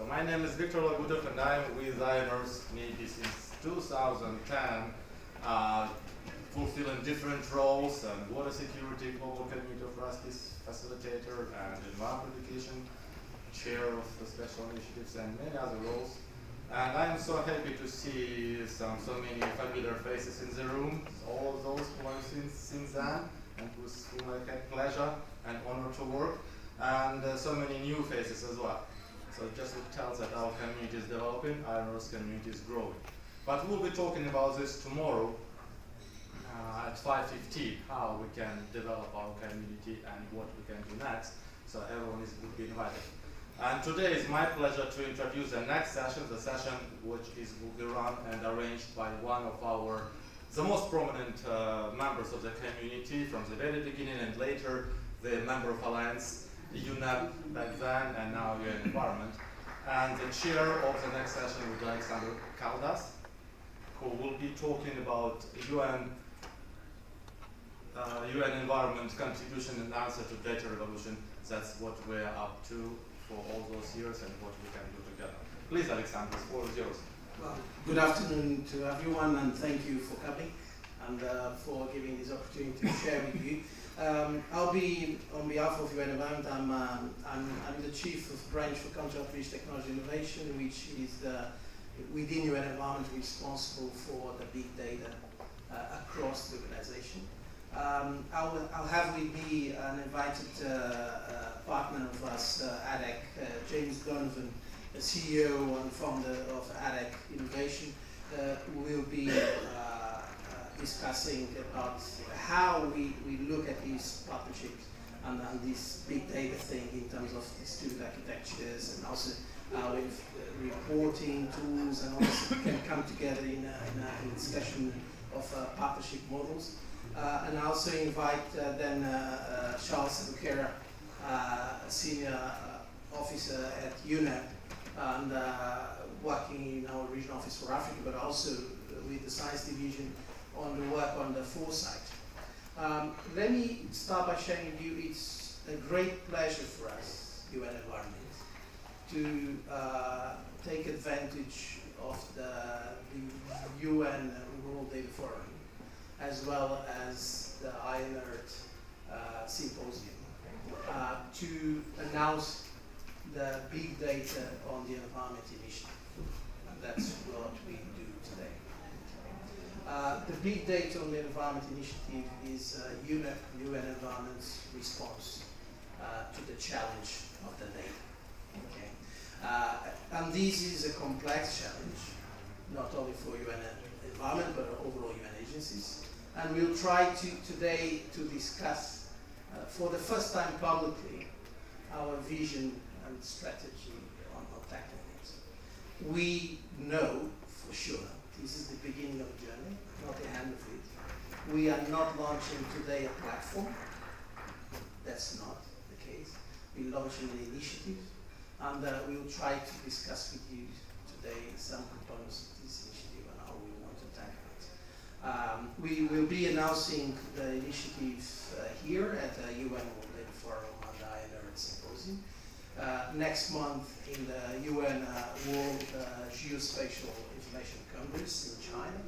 So my name is Victor Lagudov and I'm with INR's maybe since 2010, fulfilling different roles and water security, global community of Rusty's facilitator and environmental education, chair of the special initiatives and many other roles. And I'm so happy to see so many familiar faces in the room, all of those who I've seen since then and with whom I had pleasure and honor to work, and so many new faces as well. So just it tells that our community is developing, INR's community is growing. But we'll be talking about this tomorrow at 5:15, how we can develop our community and what we can do next. So everyone will be invited. And today is my pleasure to introduce the next session, the session which will be run and arranged by one of the most prominent members of the community from the very beginning and later the member of Alliance, UNEP back then and now UN Environment. And the chair of the next session will be Alexandre, who will be talking about UN Environment contribution and answer to data revolution. That's what we're up to for all those years and what we can do together. Please, Alexandre, the floor is yours. Well, good afternoon to everyone, and thank you for coming and for giving this opportunity to share with you. I'll be, on behalf of UN Environment, I'm the Chief of Branch for Country Outreach Technology Innovation, which is within UN Environment responsible for the big data across the organization. I'll have with me an invited partner of us, ADEC, James Donovan, the CEO and founder of ADEC Innovation, who will be discussing about how we look at these partnerships and this big data thing in terms of distributed architectures and also how reporting tools and also can come together in a discussion of partnership models. And I also invite then Charles Abuquera, senior officer at UNEP and working in our regional office for Africa, but also with the science division on the work on the foresight. Let me start by sharing with you, it's a great pleasure for us, UN Environment, to take advantage of the UN World Data Forum, as well as the INERT Symposium, to announce the Big Data on the Environment Initiative. And that's what we do today. The Big Data on the Environment Initiative is UN Environment's response to the challenge of the data. Okay? And this is a complex challenge, not only for UN Environment, but overall UN agencies. And we'll try today to discuss, for the first time publicly, our vision and strategy on tackling it. We know for sure, this is the beginning of the journey, not the end of it. We are not launching today a platform. That's not the case. We're launching an initiative, and we'll try to discuss with you today some components of this initiative and how we want to tackle it. We will be announcing the initiative here at the UN World Data Forum and the INERT Symposium. Next month in the UN World Geospatial Information Congress in China.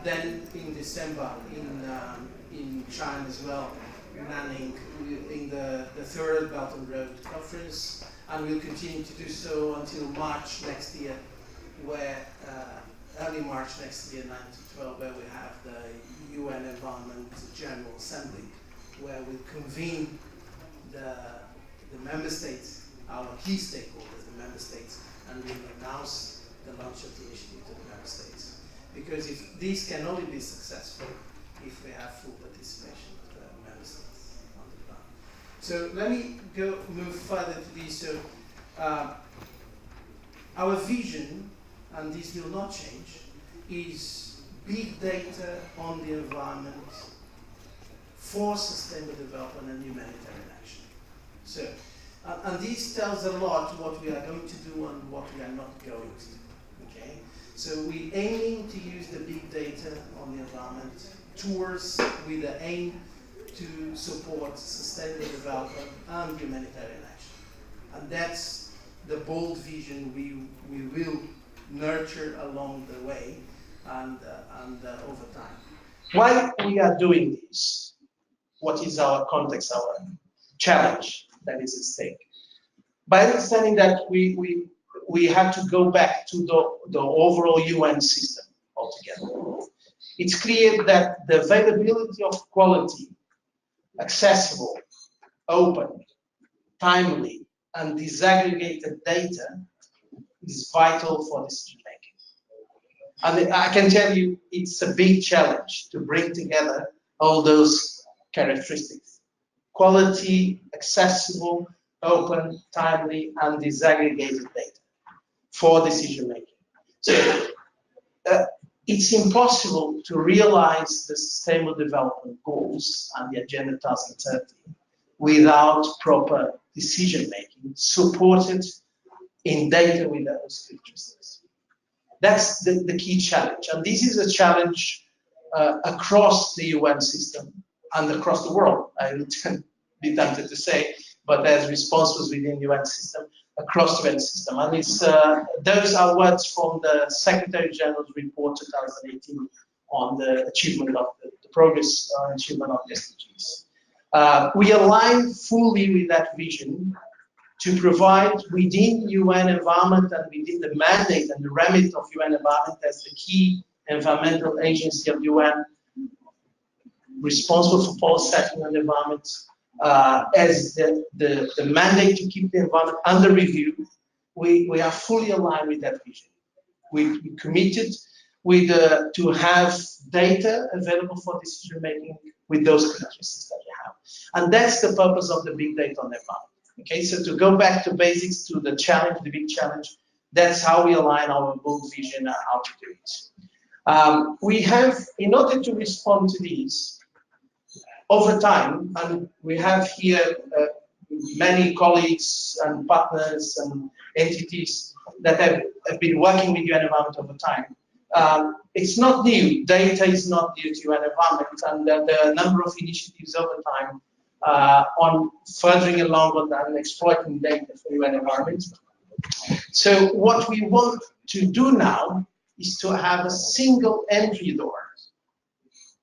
Then in December in China as well, Nanning in the third Belt and Road Conference, and we'll continue to do so until March next year, where early March next year, 9 to 12, where we have the UN Environment General Assembly, where we'll convene the member states, our key stakeholders, the member states, and we'll announce the launch of the initiative to the member states. Because if this can only be successful if we have full participation of the member states on the ground. So let me move further to this. So our vision, and this will not change, is big data on the environment for sustainable development and humanitarian action. So, and this tells a lot what we are going to do and what we are not going to do. Okay? So we're aiming to use the big data on the environment with the aim to support sustainable development and humanitarian action. And that's the bold vision we will nurture along the way and over time. Why we are doing this? What is our context, our challenge that is at stake? By understanding that we have to go back to the overall UN system altogether. It's clear that the availability of quality, accessible, open, timely, and disaggregated data is vital for decision making. And I can tell you it's a big challenge to bring together all those characteristics. Quality, accessible, open, timely, and disaggregated data for decision making. So it's impossible to realize the Sustainable Development Goals and the Agenda 2030 without proper decision making supported in data with those characteristics. That's the key challenge. And this is a challenge across the UN system and across the world, I would be tempted to say, but as responses within the UN system, across the UN system. And it's, those are words from the Secretary General's report 2018 on the achievement of the progress on achievement of the SDGs. We align fully with that vision to provide within UN environment and within the mandate and the remit of UN environment as the key environmental agency of the UN, responsible for policy setting on the environment, as the mandate to keep the environment under review. We are fully aligned with that vision. We committed to have data available for decision making with those characteristics that we have. And that's the purpose of the big data on the environment. Okay, so to go back to basics, to the challenge, the big challenge, that's how we align our bold vision and how to do it. We have, in order to respond to these, over time, and we have here many colleagues and partners and entities that have been working with UN Environment over time. It's not new. Data is not new to UN Environment, and there are a number of initiatives over time on furthering along and exploiting data for UN Environment. So what we want to do now is to have a single entry door,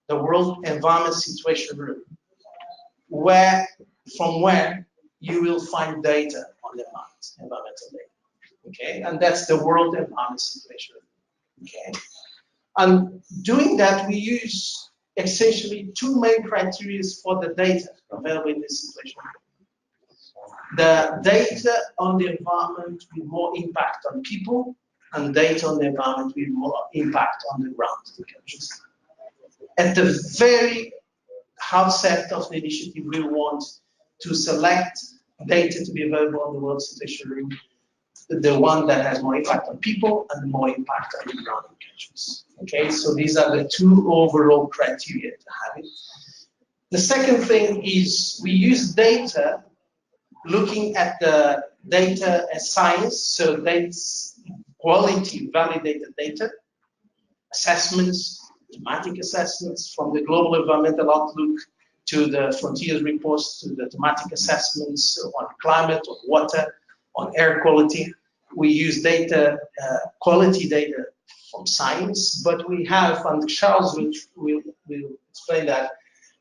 the World Environment Situation Room, from where you will find data on the environmental data. Okay, and that's the World Environment Situation Room. Okay, and doing that, we use essentially two main criteria for the data available in this situation. The data on the environment with more impact on people, and data on the environment with more impact on the ground, the countries. At the very outset of the initiative, we want to select data to be available on the World Situation Room, the one that has more impact on people and more impact on the ground in countries. Okay, so these are the two overall criteria to have it. The second thing is we use data looking at the data as science, so that's quality validated data, assessments, thematic assessments from the Global Environmental Outlook to the Frontiers reports to the thematic assessments on climate, on water, on air quality. We use data, quality data from science, but we have, and Charles will explain that,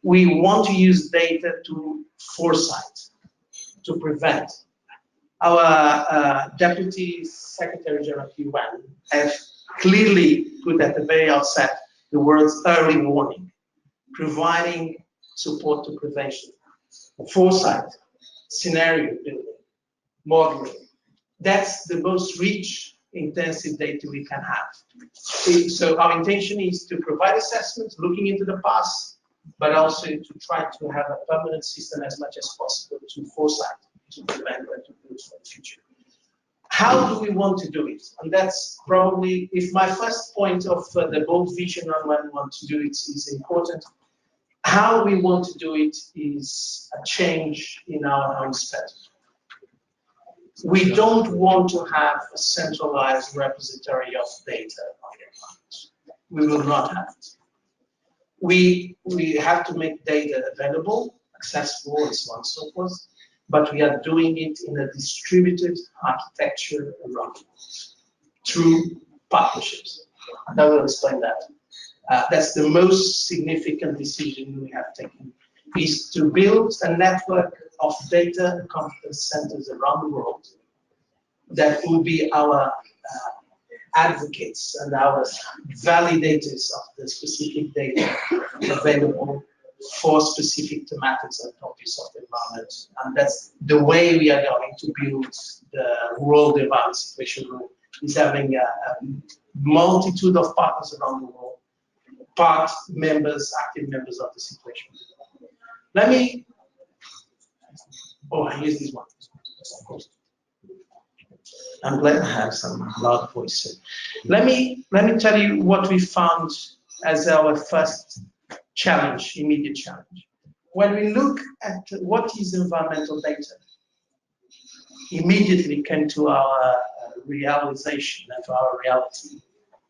we want to use data to foresight, to prevent. Our Deputy Secretary General of the UN has clearly put at the very outset the words early warning, providing support to prevention, foresight, scenario building, modeling. That's the most rich, intensive data we can have. So our intention is to provide assessments, looking into the past, but also to try to have a permanent system as much as possible to foresight, to prevent and to build for the future. How do we want to do it? And that's probably, if my first point of the bold vision on when we want to do it is important, how we want to do it is a change in our own strategy. We don't want to have a centralized repository of data on the environment. We will not have it. We have to make data available, accessible, and so on and so forth. but we are doing it in a distributed architecture around through partnerships. And I will explain that. That's the most significant decision we have taken, is to build a network of data competence centers around the world that will be our advocates and our validators of the specific data available for specific thematics and topics of the environment. And that's the way we are going to build the World Environment Situation Group, is having a multitude of partners around the world, part members, active members of the situation. Let me, I use this one. I'm glad I have some loud voice. Let me tell you what we found as our first challenge, immediate challenge. When we look at what is environmental data, immediately came to our realization and to our reality.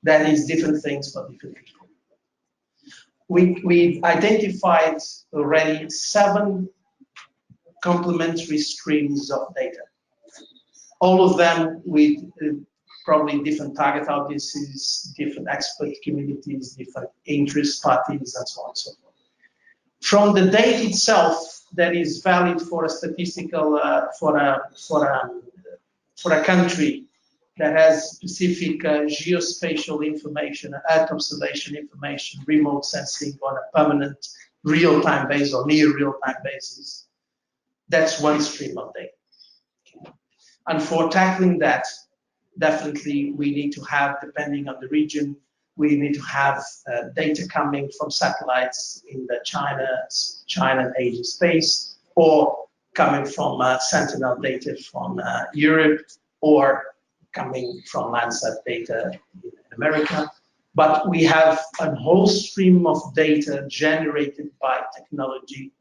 That is different things for different people. We've identified already 7 complementary streams of data. All of them with probably different target audiences, different expert communities, different interest parties, and so on and so forth. From the data itself, that is valid for a statistical, for a country that has specific geospatial information, Earth observation information, remote sensing on a permanent real-time basis or near real-time basis. That's one stream of data. And for tackling that, definitely we need to have, depending on the region, we need to have data coming from satellites in the China and Asia space, or coming from Sentinel data from Europe, or coming from Landsat data in America. But we have a whole stream of data generated by technology,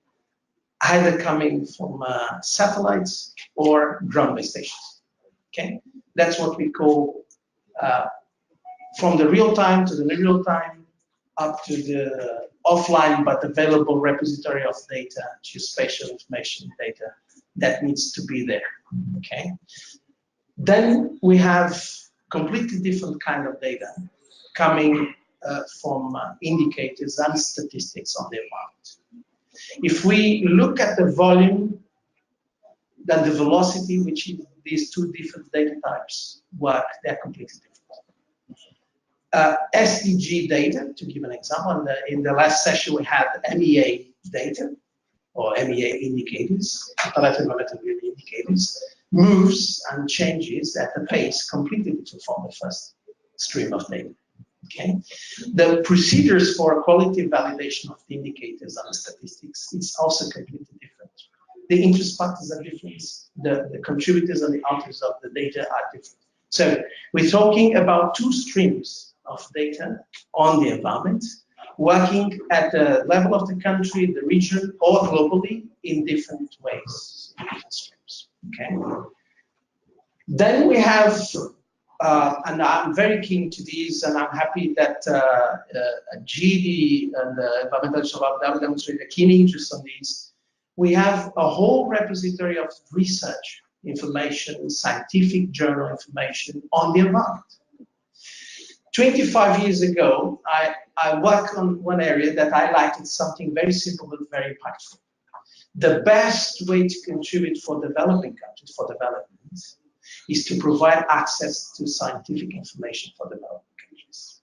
either coming from satellites or ground base stations. Okay, that's what we call from the real time to the near real time, up to the offline but available repository of data, geospatial information data that needs to be there. Okay, then we have completely different kind of data coming from indicators and statistics on the environment. If we look at the volume, then the velocity, which is these 2 different data types work, they're completely different. SDG data, to give an example, in the last session we had MEA data, or MEA indicators, indicators, moves and changes at a pace completely different from the first stream of data. Okay, the procedures for quality validation of the indicators and the statistics is also completely different. The interest parties are different. The contributors and the authors of the data are different. So we're talking about 2 streams of data on the environment, working at the level of the country, the region, or globally in different ways, in different streams. Okay. Then we have. And I'm very keen to these, and I'm happy that GD and the Environmental Lab demonstrate a keen interest on these. We have a whole repository of research information, scientific journal information on the environment. 25 years ago, I worked on one area that I liked. It's something very simple but very impactful. The best way to contribute for developing countries, for development, is to provide access to scientific information for developing countries.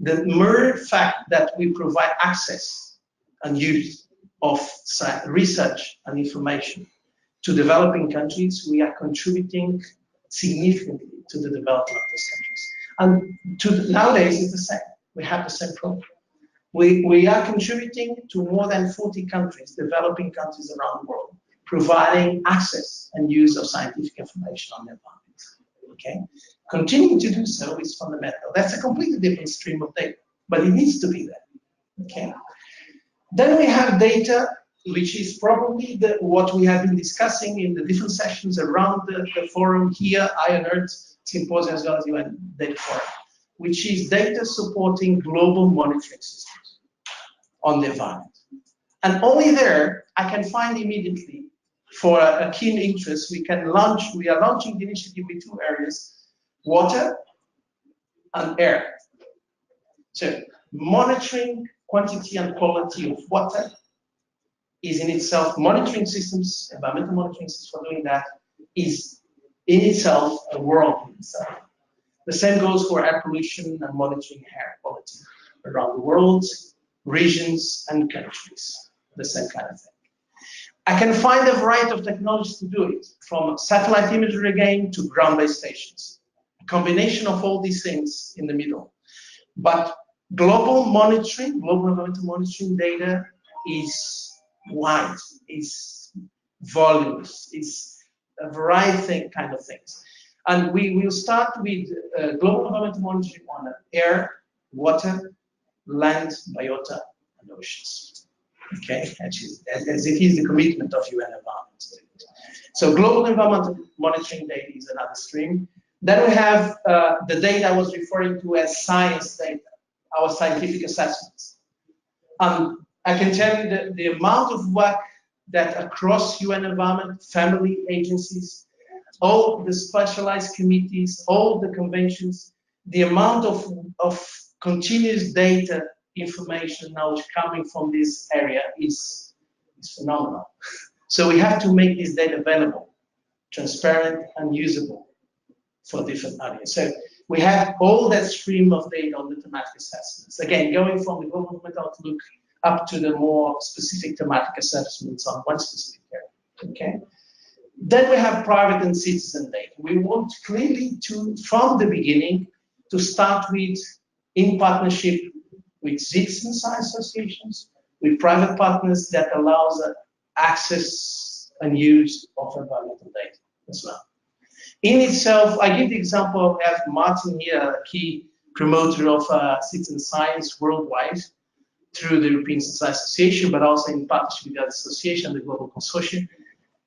The mere fact that we provide access and use of research and information to developing countries, we are contributing significantly to the development of those countries. And nowadays it's the same. We have the same problem. We are contributing to more than 40 countries, developing countries around the world, providing access and use of scientific information on their environment. Okay, continuing to do so is fundamental. That's a completely different stream of data, but it needs to be there. Okay. Then we have data, which is probably what we have been discussing in the different sessions around the forum here, Iron Earth Symposium, as well as UN Data Forum, which is data supporting global monitoring systems on the environment. And only there I can find immediately for a keen interest, we are launching the initiative in 2 areas, water and air. So monitoring quantity and quality of water is in itself, monitoring systems, environmental monitoring systems for doing that is in itself a world in itself. The same goes for air pollution and monitoring air quality around the world, regions and countries, the same kind of thing. I can find a variety of technologies to do it, from satellite imagery again to ground-based stations. A combination of all these things in the middle. But global monitoring, global environmental monitoring data is wide, is voluminous, is a variety kind of things. And we will start with global environmental monitoring on air, water, land, biota, and oceans. Okay, as it is the commitment of UN Environment. So global environmental monitoring data is another stream. Then we have the data I was referring to as science data, our scientific assessments. I can tell you that the amount of work that across UN Environment, family agencies, all the specialized committees, all the conventions, the amount of continuous data, information, knowledge coming from this area is phenomenal. So we have to make this data available, transparent and usable for different areas. So we have all that stream of data on the thematic assessments. Again, going from the global environmental outlook up to the more specific thematic assessments on one specific area. Okay. Then we have private and citizen data. We want clearly to, from the beginning, to start with, in partnership with citizen science associations, with private partners that allows access and use of environmental data as well. In itself, I give the example of Martin here, a key promoter of citizen science worldwide through the European Science Association, but also in partnership with the association, the Global Consortium.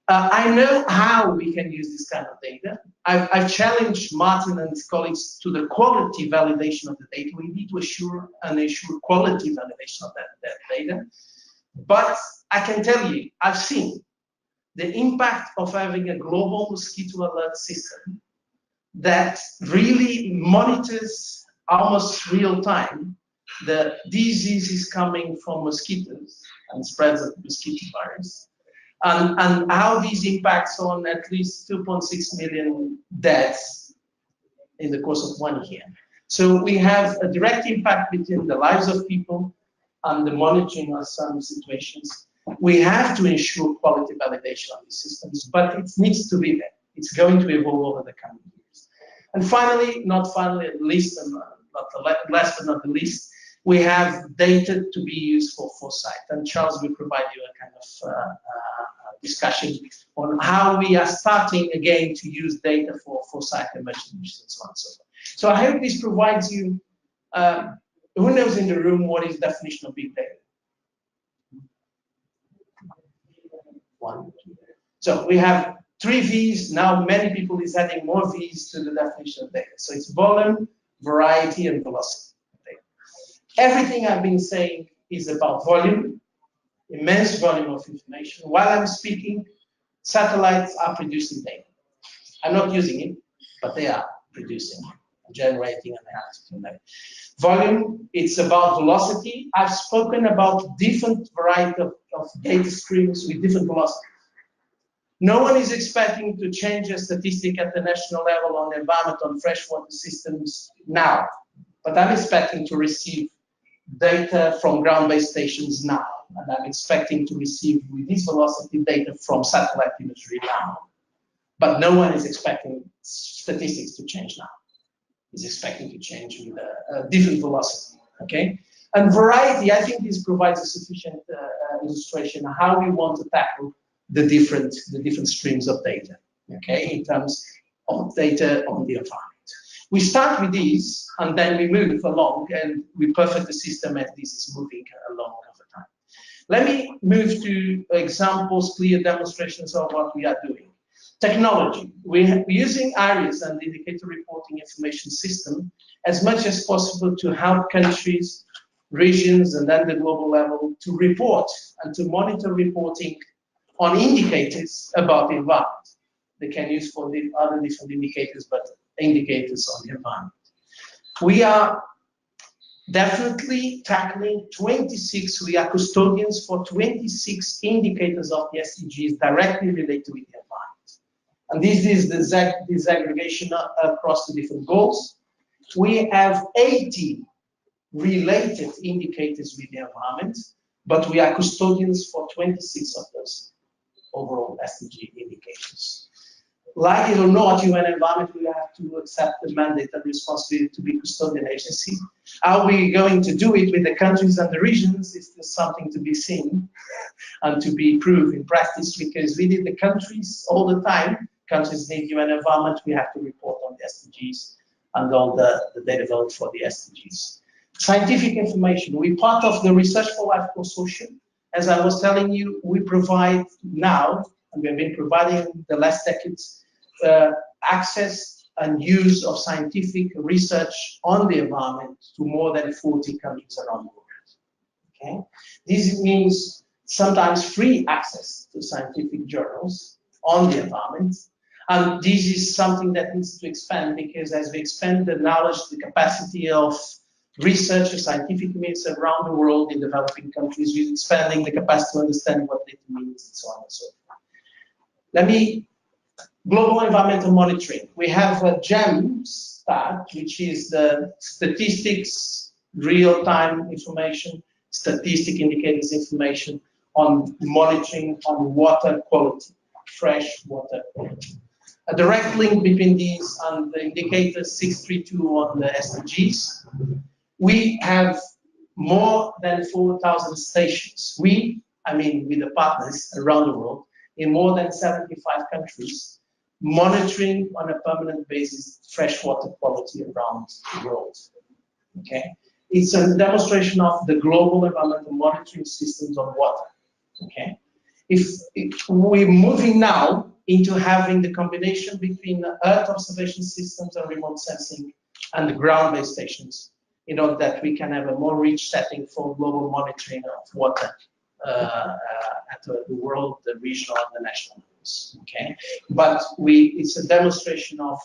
I know how we can use this kind of data. I've challenged Martin and his colleagues to the quality validation of the data. We need to ensure quality validation of that data. But I can tell you, I've seen the impact of having a global mosquito alert system that really monitors almost real time the diseases coming from mosquitoes and spreads of mosquito virus. And how these impacts on at least 2.6 million deaths in the course of 1 year. So we have a direct impact between the lives of people and the monitoring of some situations. We have to ensure quality validation of these systems, but it needs to be there. It's going to evolve over the coming years. And finally, not finally, at least, and not the last but not the least, we have data to be used for foresight. And Charles will provide you a kind of discussion on how we are starting again to use data for foresight, emergency and so on and so forth. So I hope this provides you, who knows in the room what is the definition of big data? One. So we have 3 V's, now many people is adding more V's to the definition of data. So it's volume, variety, and velocity. Everything I've been saying is about volume, immense volume of information. While I'm speaking, satellites are producing data. I'm not using it, but they are producing, generating, and acting data. Volume, it's about velocity. I've spoken about different variety of data streams with different velocities. No one is expecting to change a statistic at the national level on the environment on freshwater systems now, but I'm expecting to receive data from ground-based stations now, and I'm expecting to receive with this velocity data from satellite imagery now. But no one is expecting statistics to change now. Is expecting to change with a different velocity, okay? And variety, I think this provides a sufficient illustration of how we want to tackle the different streams of data, okay, in terms of data on the environment. We start with these, and then we move along, and we perfect the system as this is moving along over time. Let me move to examples, clear demonstrations of what we are doing. Technology. We're using ARIES and the Indicator Reporting Information System as much as possible to help countries, regions, and then the global level to report and to monitor reporting on indicators about the environment. They can use for the other different indicators, but indicators on the environment. We are definitely tackling 26, we are custodians for 26 indicators of the SDGs directly related with the environment. And this is the disaggregation across the different goals. We have 80 related indicators with the environment, but we are custodians for 26 of those overall SDG indicators. Like it or not, UN Environment, we have to accept the mandate and responsibility to be custodian agency. How are we going to do it with the countries and the regions is still something to be seen and to be proved in practice, because we need the countries all the time. Countries need UN Environment, we have to report on the SDGs and all the data developed for the SDGs. Scientific information, we're part of the Research for Life Consortium. As I was telling you, we provide now, and we have been providing the last decades, access and use of scientific research on the environment to more than 40 countries around the world. Okay? This means sometimes free access to scientific journals on the environment. And this is something that needs to expand, because as we expand the knowledge, the capacity of researchers, scientific communities around the world in developing countries, we're expanding the capacity to understand what data means and so on and so forth. Global environmental monitoring. We have a GEM stat, which is the statistics, real-time information, statistic indicators information on monitoring on water quality, fresh water quality. A direct link between these and the indicator 632 on the SDGs. We have more than 4,000 stations. I mean with the partners around the world, in more than 75 countries, monitoring on a permanent basis freshwater quality around the world. Okay, it's a demonstration of the global environmental monitoring systems on water. Okay, if we're moving now into having the combination between the Earth observation systems and remote sensing and the ground-based stations, in order that we can have a more rich setting for global monitoring of water at the world, the regional, and the national levels. Okay, but it's a demonstration of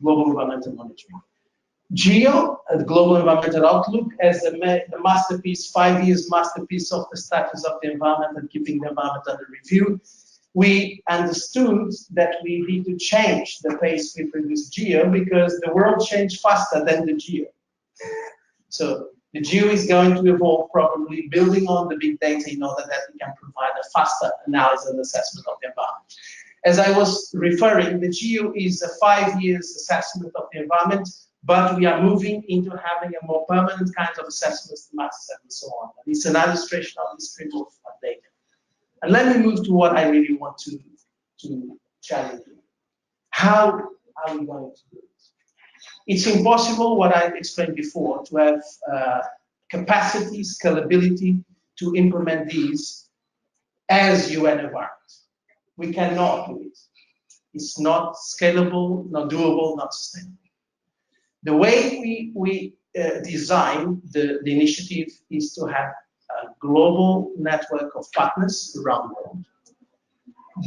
global environmental monitoring. GEO, the Global Environmental Outlook, as the masterpiece, 5 years masterpiece of the status of the environment and keeping the environment under review. We understood that we need to change the pace we produce GEO, because the world changed faster than the GEO. So the GEO is going to evolve, probably building on the big data in order that we can provide a faster analysis and assessment of the environment. As I was referring, the GEO is a 5 years assessment of the environment, but we are moving into having a more permanent kind of assessments, maths and so on. And it's an illustration of this stream of data. And let me move to what I really want to challenge you. How are we going to do it? It's impossible, what I explained before, to have capacity, scalability to implement these as UN environment. We cannot do it. It's not scalable, not doable, not sustainable. The way we design the initiative is to have a global network of partners around the world,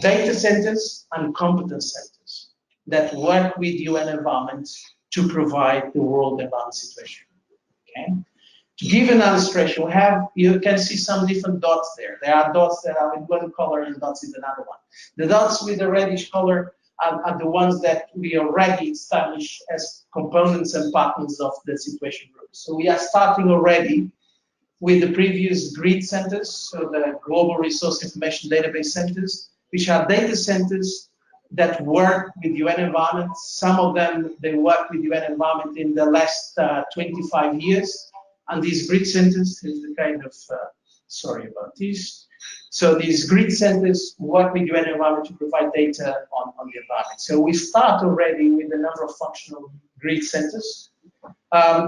data centers and competence centers that work with UN environment to provide the world environment situation. Okay? To give an illustration, you can see some different dots there. There are dots that are with one color and dots with another one. The dots with the reddish color are the ones that we already established as components and partners of the situation group. So we are starting already with the previous GRID centers, so the Global Resource Information Database centers, which are data centers that work with UN environment. Some of them, they work with UN environment in the last 25 years. And these GRID centers is the kind of, sorry about this. So these GRID centers work with UN environment to provide data on the environment. So we start already with a number of functional GRID centers.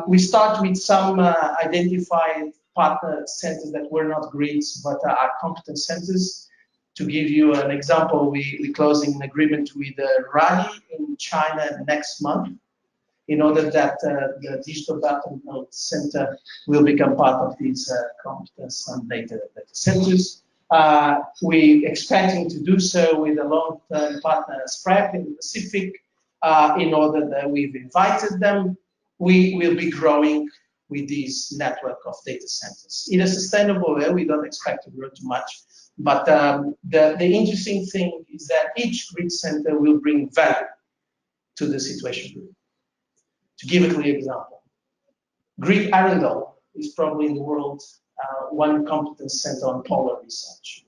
We start with some identified partner centers that were not GRIDs, but are competence centers. To give you an example, we're closing an agreement with RALI in China next month, in order that the Digital Battlefield Center will become part of these competence and data centers. We're expecting to do so with a long-term partner, SPREP, in the Pacific, in order that we've invited them. We will be growing with this network of data centers. In a sustainable way, we don't expect to grow too much, but the interesting thing is that each grid center will bring value to the situation group. To give a clear example, Grid Arundel is probably in the world one competence center on polar research.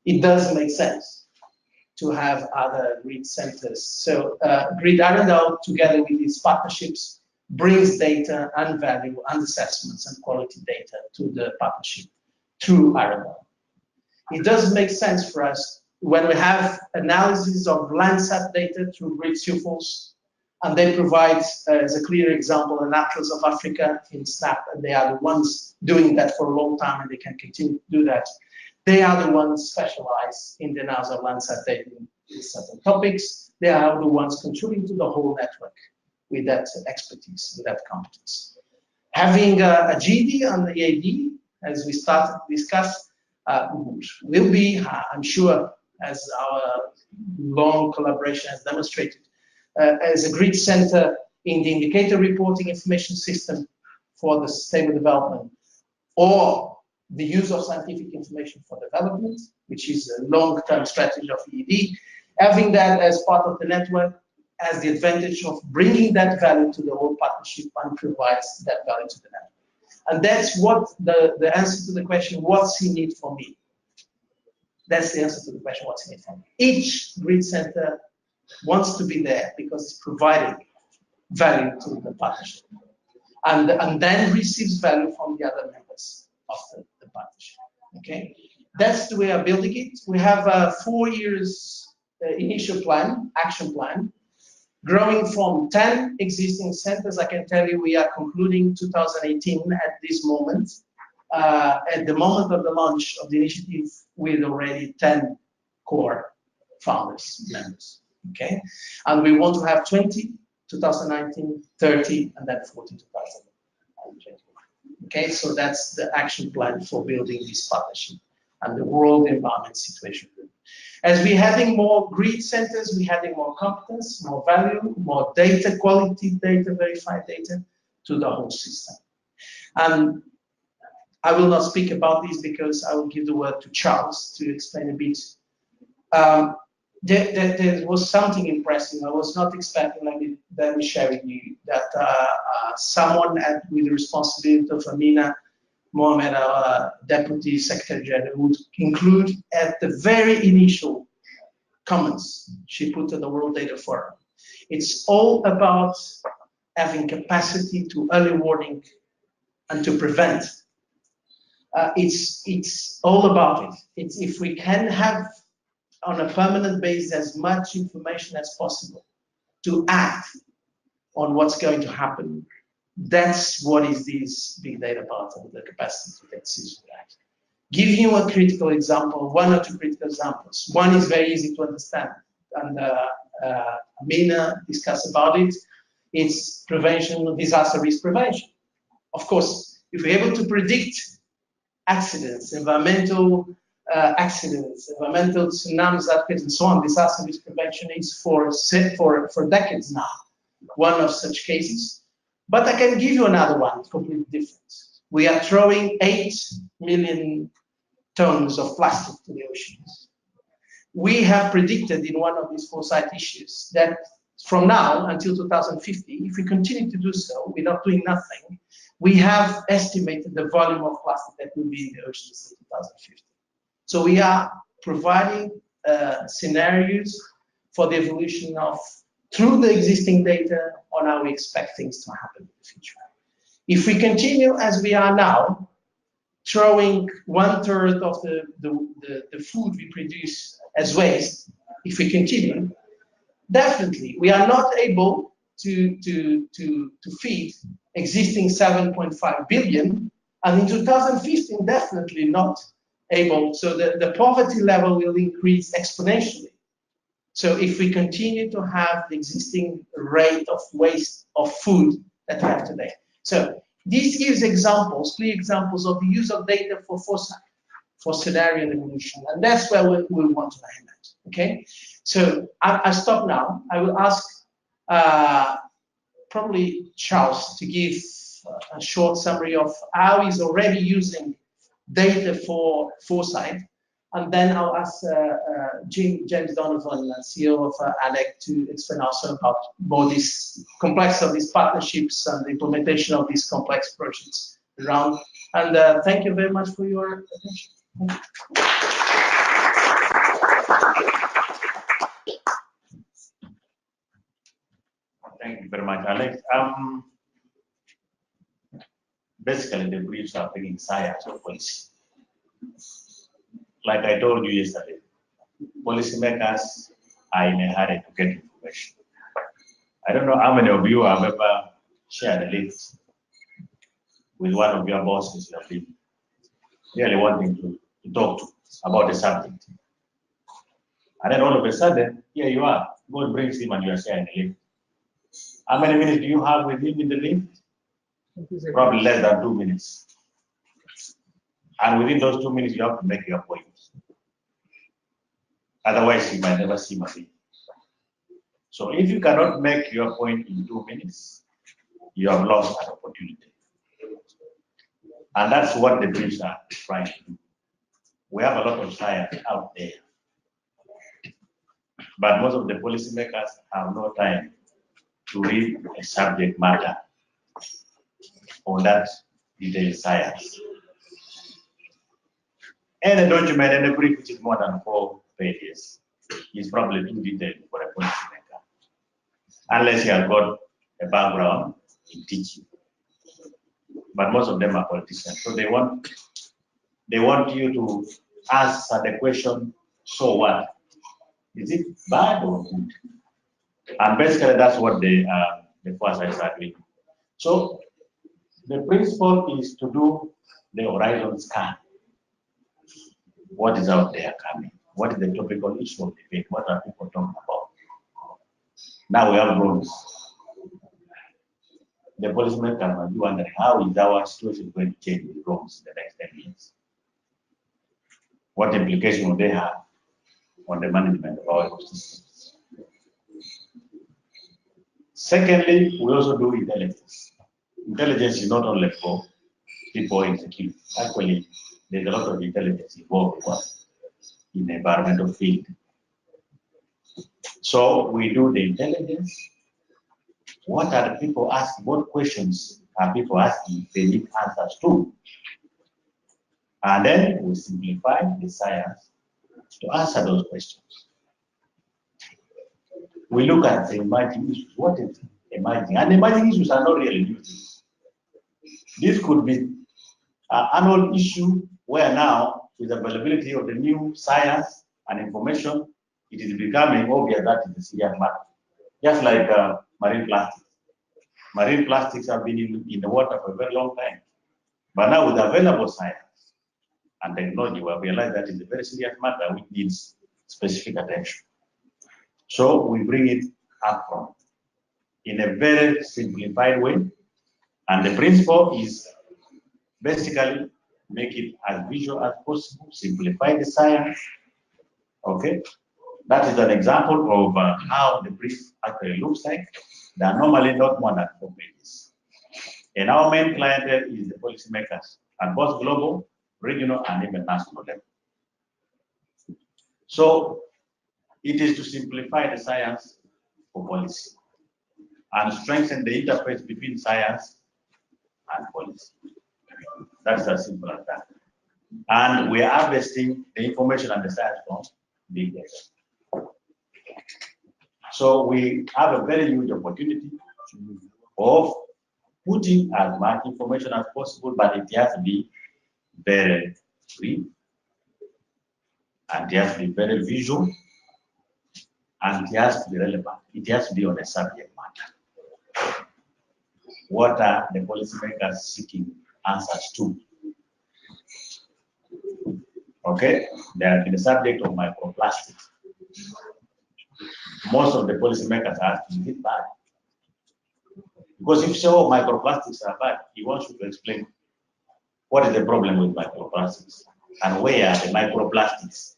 It does make sense to have other grid centers. So Grid Arundel, together with these partnerships, brings data and value and assessments and quality data to the partnership through Arundel. It does make sense for us when we have analysis of Landsat data through Grid Supels, and they provide, as a clear example, an Atlas of Africa in SNAP, and they are the ones doing that for a long time, and they can continue to do that. They are the ones specialized in the NASA Landsat data in certain topics. They are the ones contributing to the whole network with that expertise and that competence. Having a GD and the AD, as we started to discuss, will be, I'm sure, as our long collaboration has demonstrated, as a grid center in the indicator reporting information system for the sustainable development, or the use of scientific information for development, which is a long-term strategy of EED. Having that as part of the network has the advantage of bringing that value to the whole partnership and provides that value to the network. And that's what the answer to the question, what's in it for me? That's the answer to the question, what's in it for me? Each grid center wants to be there because it's providing value to the partnership. And then receives value from the other members of the partnership, okay? That's the way I'm building it. We have a 4 years initial plan, action plan, growing from 10 existing centers. I can tell you we are concluding 2018 at this moment. At the moment of the launch of the initiative, with already 10 core founders, members, okay? And we want to have 20, 2019, 30, and then 40, 2021. Okay, so that's the action plan for building this partnership and the World Environment Situation Group. As we're having more grid centers, we're having more competence, more value, more data, quality data, verified data to the whole system. And I will not speak about this because I will give the word to Charles to explain a bit. There was something impressive. I was not expecting, let me share with you, that someone with the responsibility of Amina Mohamed, our Deputy Secretary General, would include at the very initial comments she put at the World Data Forum. It's all about having capacity to early warning and to prevent. It's all about it. It's if we can have on a permanent basis as much information as possible to act on what's going to happen. That's what is this big data part of the capacity to take decisions. Give you a critical example, one or two critical examples. One is very easy to understand, and Amina discussed about it. It's prevention, disaster risk prevention. Of course, if we're able to predict accidents, environmental accidents, environmental tsunamis, earthquakes, and so on, disaster risk prevention is for decades now one of such cases. But I can give you another one, completely different. We are throwing 8 million tons of plastic to the oceans. We have predicted in one of these foresight issues that from now until 2050, if we continue to do so without doing nothing, we have estimated the volume of plastic that will be in the oceans in 2050. So we are providing scenarios for the evolution of, through the existing data, on how we expect things to happen in the future. If we continue as we are now, throwing 1/3 of the food we produce as waste, if we continue, definitely we are not able to feed existing 7.5 billion, and in 2015 definitely not able, so the poverty level will increase exponentially. So if we continue to have the existing rate of waste of food that we have today. So this gives examples, clear examples of the use of data for foresight. for scenario and evolution. And that's where we want to land at, okay? So I stop now. I will ask probably Charles to give a short summary of how he's already using data for foresight. And then I'll ask James Donovan, CEO of ALEC, to explain also about more this complex of these partnerships and the implementation of these complex projects around. And thank you very much for your attention. Thank you very much, Alex. Basically, the briefs are bringing science or policy. Like I told you yesterday, policymakers are in a hurry to get information. I don't know how many of you have ever shared a list with one of your bosses you have been really wanting to talk to about the subject. And then all of a sudden, here you are. God brings him and you are sharing a lift. How many minutes do you have with him in the lift? Probably less than 2 minutes. And within those 2 minutes, you have to make your point. Otherwise, you might never see him again. So if you cannot make your point in 2 minutes, you have lost an opportunity. And that's what the briefs are trying to do. We have a lot of science out there. But most of the policymakers have no time to read a subject matter on that detailed science. Any document, any brief which is more than 4 pages is probably too detailed for a policymaker, unless you have got a background in teaching. But most of them are politicians, so they want you to answer the question, so what? Is it bad or good? And basically that's what the foresights are doing. So the principle is to do the horizon scan. What is out there coming? What is the topical issue of debate? What are people talking about? Now we have drones. The policemen can be wondering, how is our situation going to change with drones in the next 10 years? What implication will they have on the management of our ecosystems? Secondly, we also do intelligence. Intelligence is not only for people in security. Actually, there's a lot of intelligence involved in the environmental field. So we do the intelligence. What are the people asking? What questions are people asking they need answers to? And then we simplify the science to answer those questions. We look at the emerging issues. What is emerging? And emerging issues are not really new things. This could be an annual issue where now, with the availability of the new science and information, it is becoming obvious that it is a serious matter. Just like marine plastics. Marine plastics have been in the water for a very long time. But now with available science and technology, we have realized that it's a very serious matter which needs specific attention. So we bring it up front in a very simplified way. And the principle is basically make it as visual as possible, simplify the science. Okay, that is an example of how the brief actually looks like. They are normally not more than 4 pages. And our main clientele is the policymakers at both global, regional, and even national level. So it is to simplify the science for policy and strengthen the interface between science and policy. That's as simple as that. And we are harvesting the information and the science from big data. So we have a very huge opportunity of putting as much information as possible, but it has to be very free, and it has to be very visual, and it has to be relevant. It has to be on a subject matter. What are the policymakers seeking answers to? Okay, they have been the subject of microplastics. Most of the policymakers are asking, is it bad? Because if so, microplastics are bad, he wants you to explain what is the problem with microplastics. and where are the microplastics.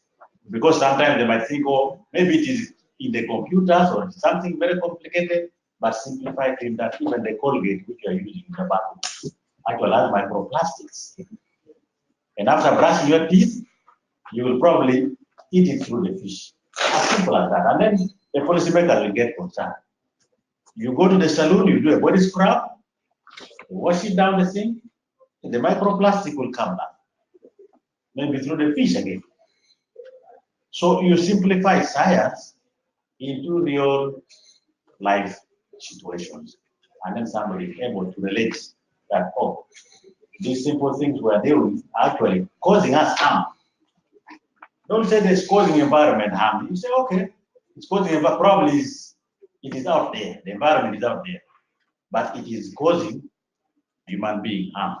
Because sometimes they might think, oh, maybe it is in the computers or something very complicated, but simplify it in that even the Colgate which you are using in the bathroom actually has microplastics. And after brushing your teeth, you will probably eat it through the fish. As simple as that. And then the policymaker will get concerned. You go to the salon, you do a body scrub, you wash it down the sink, and the microplastic will come back. Maybe through the fish again. So you simplify science into real life situations. And then somebody is able to relate that, oh, these simple things we're doing are actually causing us harm. Don't say it's causing environment harm. You say, okay, it's causing environment. Probably it is out there. The environment is out there. But it is causing human being harm.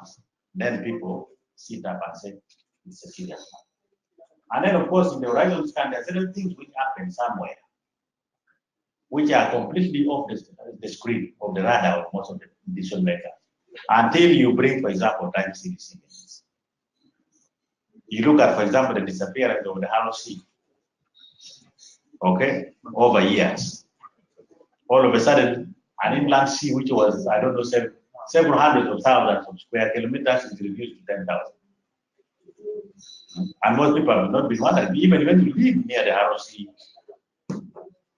Then people sit up and say, it's a serious harm. And then, of course, in the horizon scan, there are certain things which happen somewhere, which are completely off the screen of the radar of most of the decision makers. Until you bring, for example, time series images. You look at, for example, the disappearance of the Harrow Sea, okay, over years. All of a sudden, an inland sea, which was, I don't know, several hundreds of thousands of square kilometers, is reduced to 10,000. And most people have not been wondering, even when you live near the Harrow Sea,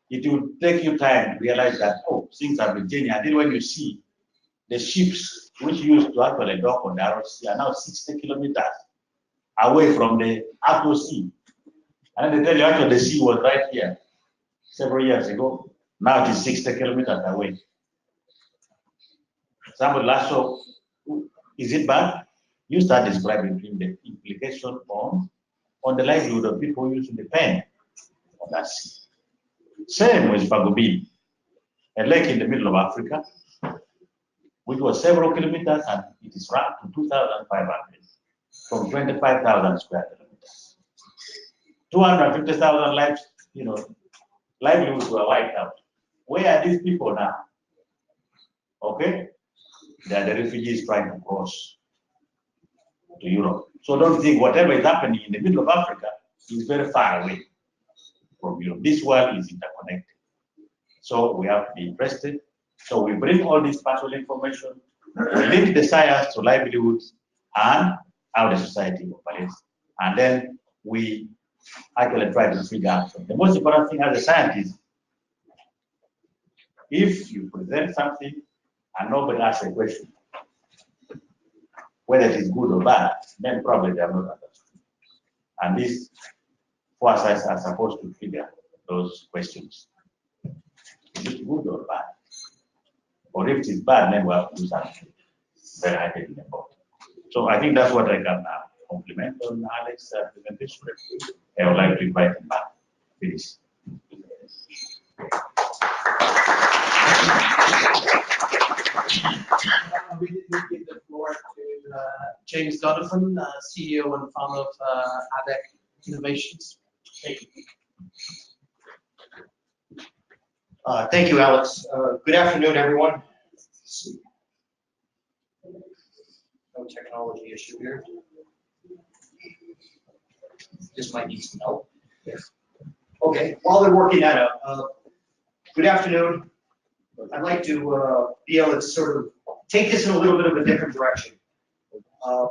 it will take you time to realize that, oh, things have been changing. Until when you see the ships which used to actually dock on the Harrow Sea are now 60 kilometers away from the actual sea. And they tell you actually the sea was right here several years ago. Now it is 60 kilometers away. Somebody last saw, is it bad? You start describing the implication on the livelihood of people who used to depend on that sea. Same with Pagubin, a lake in the middle of Africa, which was several kilometers, and it is ranked to 2,500 from 25,000 square kilometers. 250,000 lives, livelihoods were wiped out. Where are these people now? Okay, they are the refugees trying to cross to Europe. So don't think whatever is happening in the middle of Africa is very far away from Europe. This world is interconnected. So we have to be interested. So we bring all this partial information, we link the science to livelihoods and how the society operates. And then we actually try to figure out. The most important thing as a scientist, if you present something and nobody asks a question, whether it is good or bad, then probably they are not understood. And these four sides are supposed to figure those questions. Is it good or bad? Or if it is bad, then we have to do something very highly about it. So I think that's what I can compliment on Alex's presentation. I would like to invite him back. Please. We give the floor to James Donovan, CEO and founder of ADEC Innovations. Thank you. Thank you, Alex. Good afternoon, everyone. No technology issue here. This might need some help. Yes. Okay, while they're working that out, good afternoon. I'd like to be able to sort of take this in a little bit of a different direction. I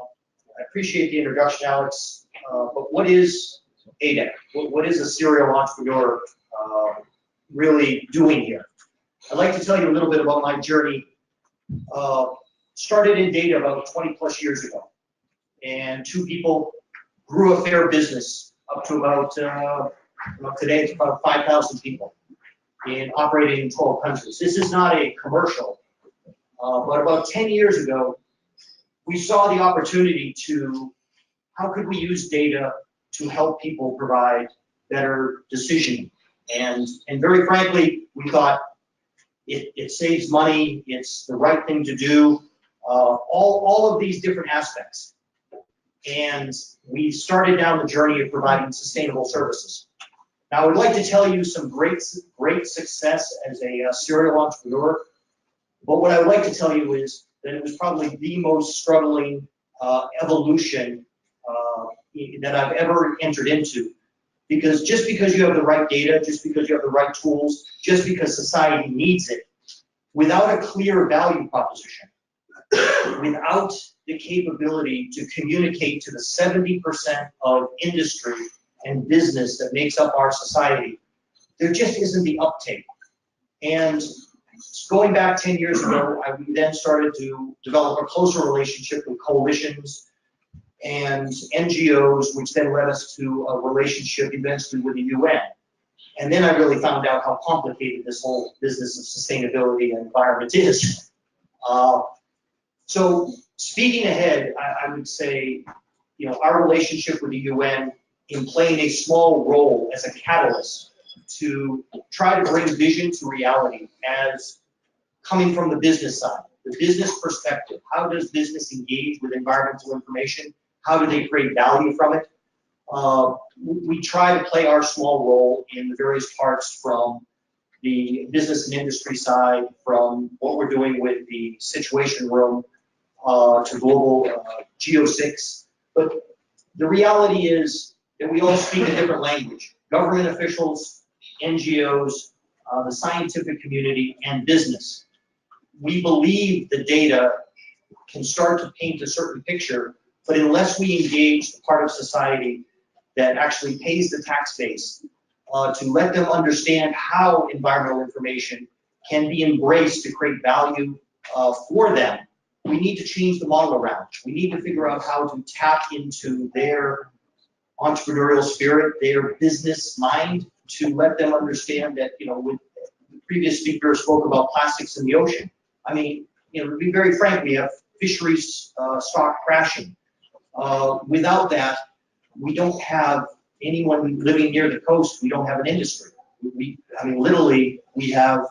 appreciate the introduction, Alex, but what is ADEC? What is a serial entrepreneur really doing here? I'd like to tell you a little bit about my journey. Started in data about 20 plus years ago, and two people grew a fair business up to about, today it's about 5,000 people in operating in 12 countries. This is not a commercial, but about 10 years ago, we saw the opportunity to, how could we use data to help people provide better decisioning? And very frankly, we thought it saves money, it's the right thing to do, all of these different aspects. And we started down the journey of providing sustainable services. Now, I would like to tell you some great success as a serial entrepreneur, but what I would like to tell you is that it was probably the most struggling evolution that I've ever entered into. Because just because you have the right data, just because you have the right tools, just because society needs it, without a clear value proposition, without the capability to communicate to the 70% of industry and business that makes up our society, there just isn't the uptake. And going back 10 years ago, we then started to develop a closer relationship with coalitions and NGOs, which then led us to a relationship eventually with the UN. And then I really found out how complicated this whole business of sustainability and environment is. So speaking ahead, I would say, our relationship with the UN in playing a small role as a catalyst to try to bring vision to reality as coming from the business side, the business perspective. How does business engage with environmental information? How do they create value from it? We try to play our small role in the various parts, from the business and industry side, from what we're doing with the Situation Room to Global Geo6. But the reality is that we all speak a different language. Government officials, NGOs, the scientific community, and business. We believe the data can start to paint a certain picture, but unless we engage the part of society that actually pays the tax base to let them understand how environmental information can be embraced to create value for them, we need to change the model around. We need to figure out how to tap into their entrepreneurial spirit, their business mind, to let them understand that, with the previous speaker spoke about plastics in the ocean. I mean, to be very frank, we have fisheries stock crashing. Without that, we don't have anyone living near the coast. We don't have an industry. Literally, we have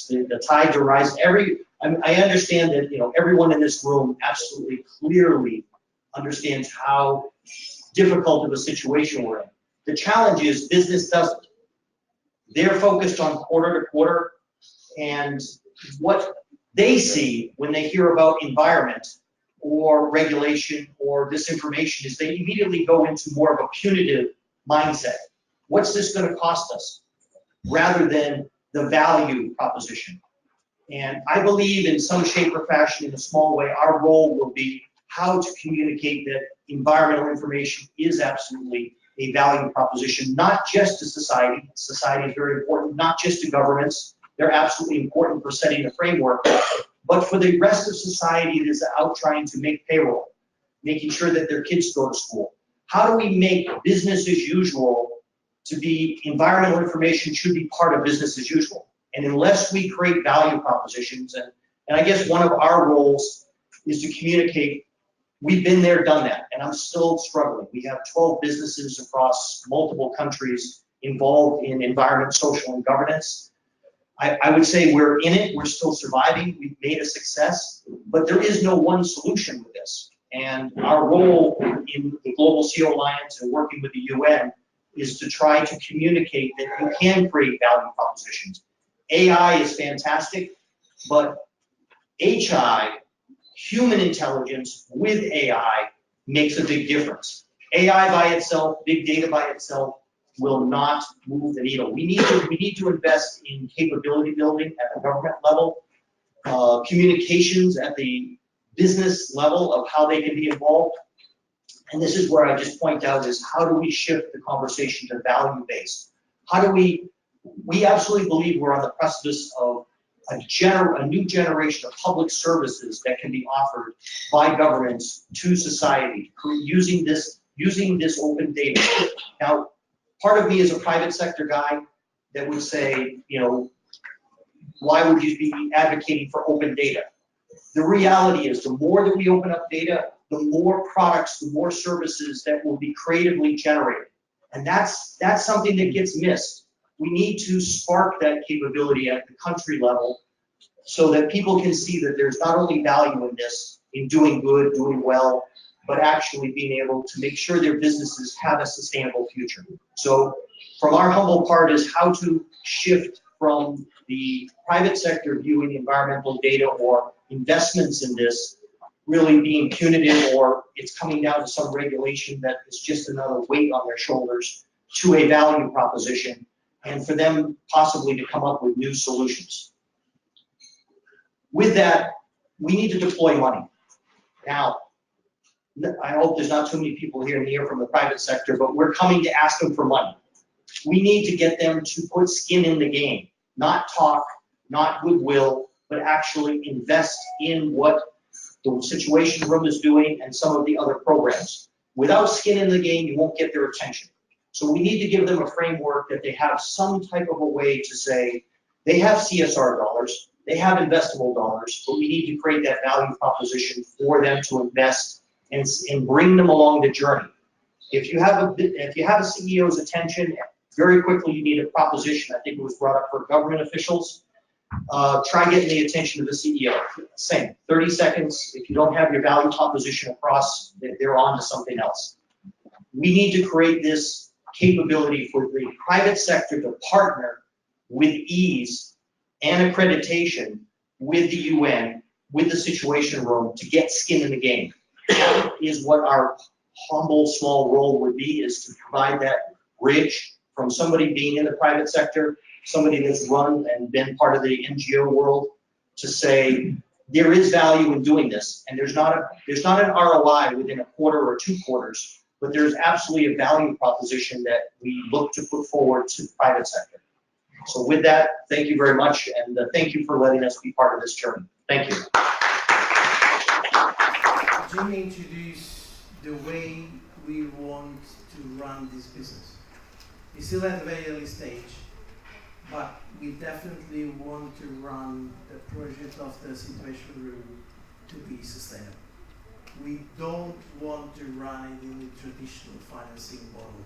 the tides are rising. I understand that, everyone in this room absolutely clearly understands how difficult of a situation we're in. The challenge is business doesn't. They're focused on quarter to quarter, and what they see when they hear about environment or regulation or disinformation is they immediately go into more of a punitive mindset. What's this going to cost us? Rather than the value proposition. And I believe in some shape or fashion, in a small way, our role will be how to communicate that environmental information is absolutely a value proposition, not just to society. Society is very important, not just to governments. They're absolutely important for setting the framework, but for the rest of society that is out trying to make payroll, making sure that their kids go to school. How do we make business as usual to be environmental information should be part of business as usual? And unless we create value propositions, and I guess one of our roles is to communicate, we've been there, done that, and I'm still struggling. We have 12 businesses across multiple countries involved in environment, social, and governance. I would say we're in it, we're still surviving, we've made a success, but there is no one solution with this. And our role in the Global CO Alliance and working with the UN is to try to communicate that you can create value propositions. AI is fantastic, but HI, human intelligence with AI, makes a big difference. AI by itself, big data by itself, will not move the needle. We need to invest in capability building at the government level, communications at the business level of how they can be involved. And this is where I just point out is how do we shift the conversation to value-based? How do we absolutely believe we're on the precipice of a new generation of public services that can be offered by governments to society using this open data. Now, part of me is a private sector guy that would say, why would you be advocating for open data? The reality is the more that we open up data, the more products, the more services that will be creatively generated. And that's something that gets missed. We need to spark that capability at the country level so that people can see that there's not only value in this, in doing good, doing well, but actually being able to make sure their businesses have a sustainable future. So from our humble part is how to shift from the private sector viewing environmental data or investments in this really being punitive, or it's coming down to some regulation that is just another weight on their shoulders, to a value proposition, and for them possibly to come up with new solutions. With that, we need to deploy money. Now, I hope there's not too many people here from the private sector, but we're coming to ask them for money. We need to get them to put skin in the game, not talk, not goodwill, but actually invest in what the Situation Room is doing and some of the other programs. Without skin in the game, you won't get their attention. So we need to give them a framework that they have some type of a way to say, they have CSR dollars, they have investable dollars, but we need to create that value proposition for them to invest and bring them along the journey. If you have a CEO's attention, very quickly you need a proposition. I think it was brought up for government officials. Try getting the attention of the CEO. Same, 30 seconds. If you don't have your value proposition across, they're on to something else. We need to create this capability for the private sector to partner with ease and accreditation with the UN, with the Situation Room, to get skin in the game. That is what our humble, small role would be, is to provide that bridge from somebody being in the private sector, somebody that's run and been part of the NGO world, to say there is value in doing this, and there's not an ROI within a quarter or 2 quarters, but there's absolutely a value proposition that we look to put forward to the private sector. So with that, thank you very much, and thank you for letting us be part of this journey. Thank you. Jim introduced the way we want to run this business. It's still at a very early stage, but we definitely want to run the project of the Situation Room to be sustainable. We don't want to run it in the traditional financing model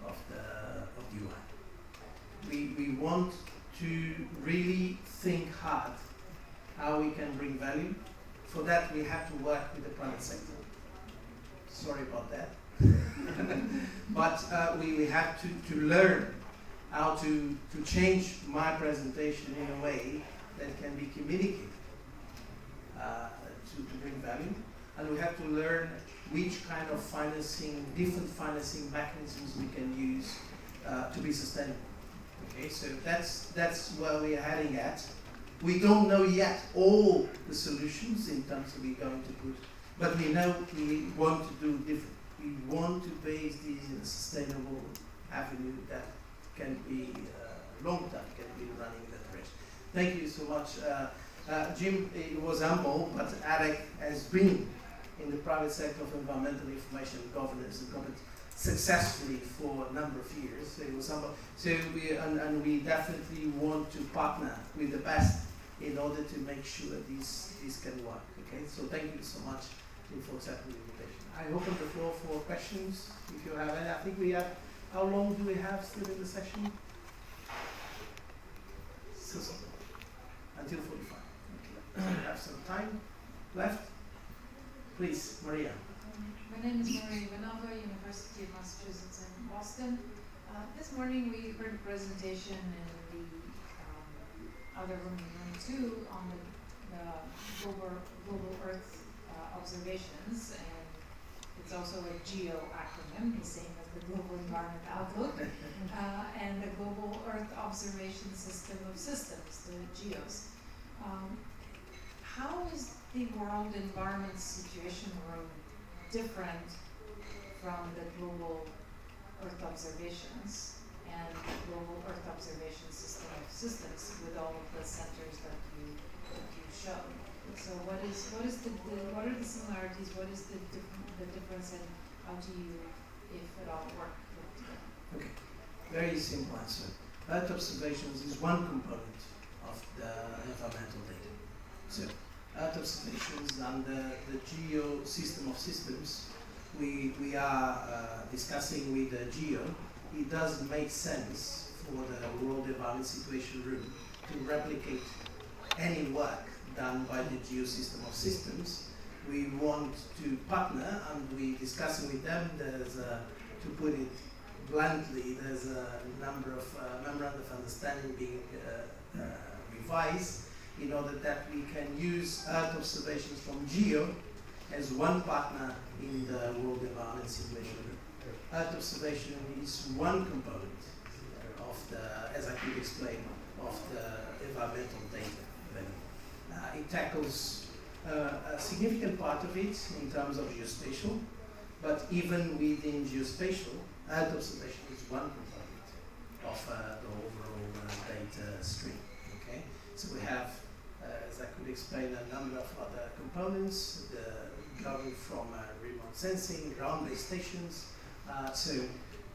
of the UN. We want to really think hard how we can bring value. For that, we have to work with the private sector. Sorry about that. But we have to learn how to change my presentation in a way that can be communicated to bring value. And we have to learn which kind of financing, different financing mechanisms we can use to be sustainable. Okay, so that's where we are heading at. We don't know yet all the solutions in terms of we're going to put, but we know we want to do different. We want to base these in a sustainable avenue that can be long term, can be running in that direction. Thank you so much. Jim, it was humble, but Alec has been in the private sector of environmental information governance and government successfully for a number of years. So it was humble. So we definitely want to partner with the best in order to make sure this can work. Okay, so thank you so much for accepting the invitation. I open the floor for questions if you have any. I think we have. How long do we have still in the session? So, until 45. Okay. We have some time left. Please, Maria. My name is Maria Ivanova, University of Massachusetts in Boston. This morning we heard a presentation in the other room, room 2, on the global Earth observations, and it's also a GEO acronym, the same as the Global Environment Outlook, and the Global Earth Observation System of Systems, the GEOs. How is the World Environment Situation Room different from the Global Earth Observations and the Global Earth Observation System of Systems, with all of the centers that you showed? So what are the similarities? What is the difference, and how do you, if at all, work together? Okay, very simple answer. Earth observations is one component of the environmental data. So Earth observations under the GEO system of systems, we are discussing with the GEO. It does make sense for the World Environment Situation Room to replicate any work done by the GEO system of systems. We want to partner, and we're discussing with them. There's, to put it bluntly, there's a number of memorandum of understanding being revised in order that we can use Earth observations from GEO as one partner in the World Environment Situation. Earth observation is one component of the, as I could explain, of the environmental data. It tackles a significant part of it in terms of geospatial, but even within geospatial, Earth observation is one component of the overall data stream. Okay, so we have, as I could explain, a number of other components, going from remote sensing, ground-based stations. So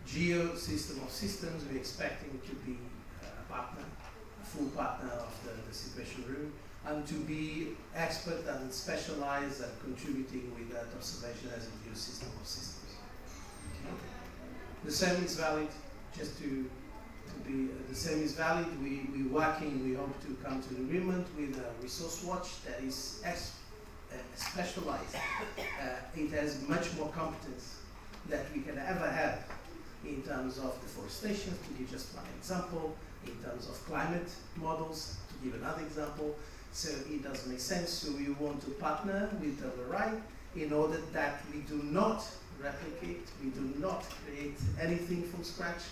geo system of systems, we're expecting to be a partner, a full partner of the situation room, and to be expert and specialized and contributing with that observation as a geo system of systems. Okay. The same is valid, just to be, the same is valid. We're working, we hope to come to an agreement with a resource watch that is specialized. It has much more competence that we can ever have in terms of deforestation, to give just one example, in terms of climate models, to give another example. So it does make sense. So we want to partner with WRI in order that we do not replicate, we do not create anything from scratch,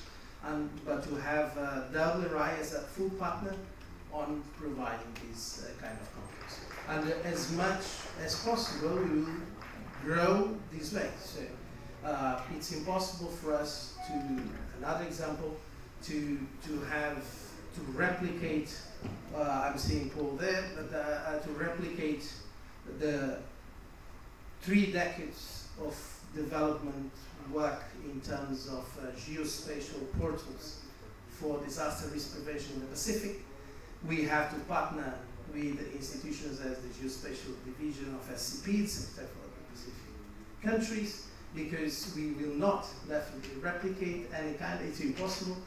but to have WRI as a full partner on providing this kind of competence. And as much as possible, we will grow this way. So it's impossible for us to, another example, to replicate, I'm seeing Paul there, but to replicate the 3 decades of development work in terms of geospatial portals for disaster risk prevention in the Pacific. We have to partner with institutions as the Geospatial Division of SCP, Secretary for the Pacific countries, because we will not definitely replicate any kind, it's impossible.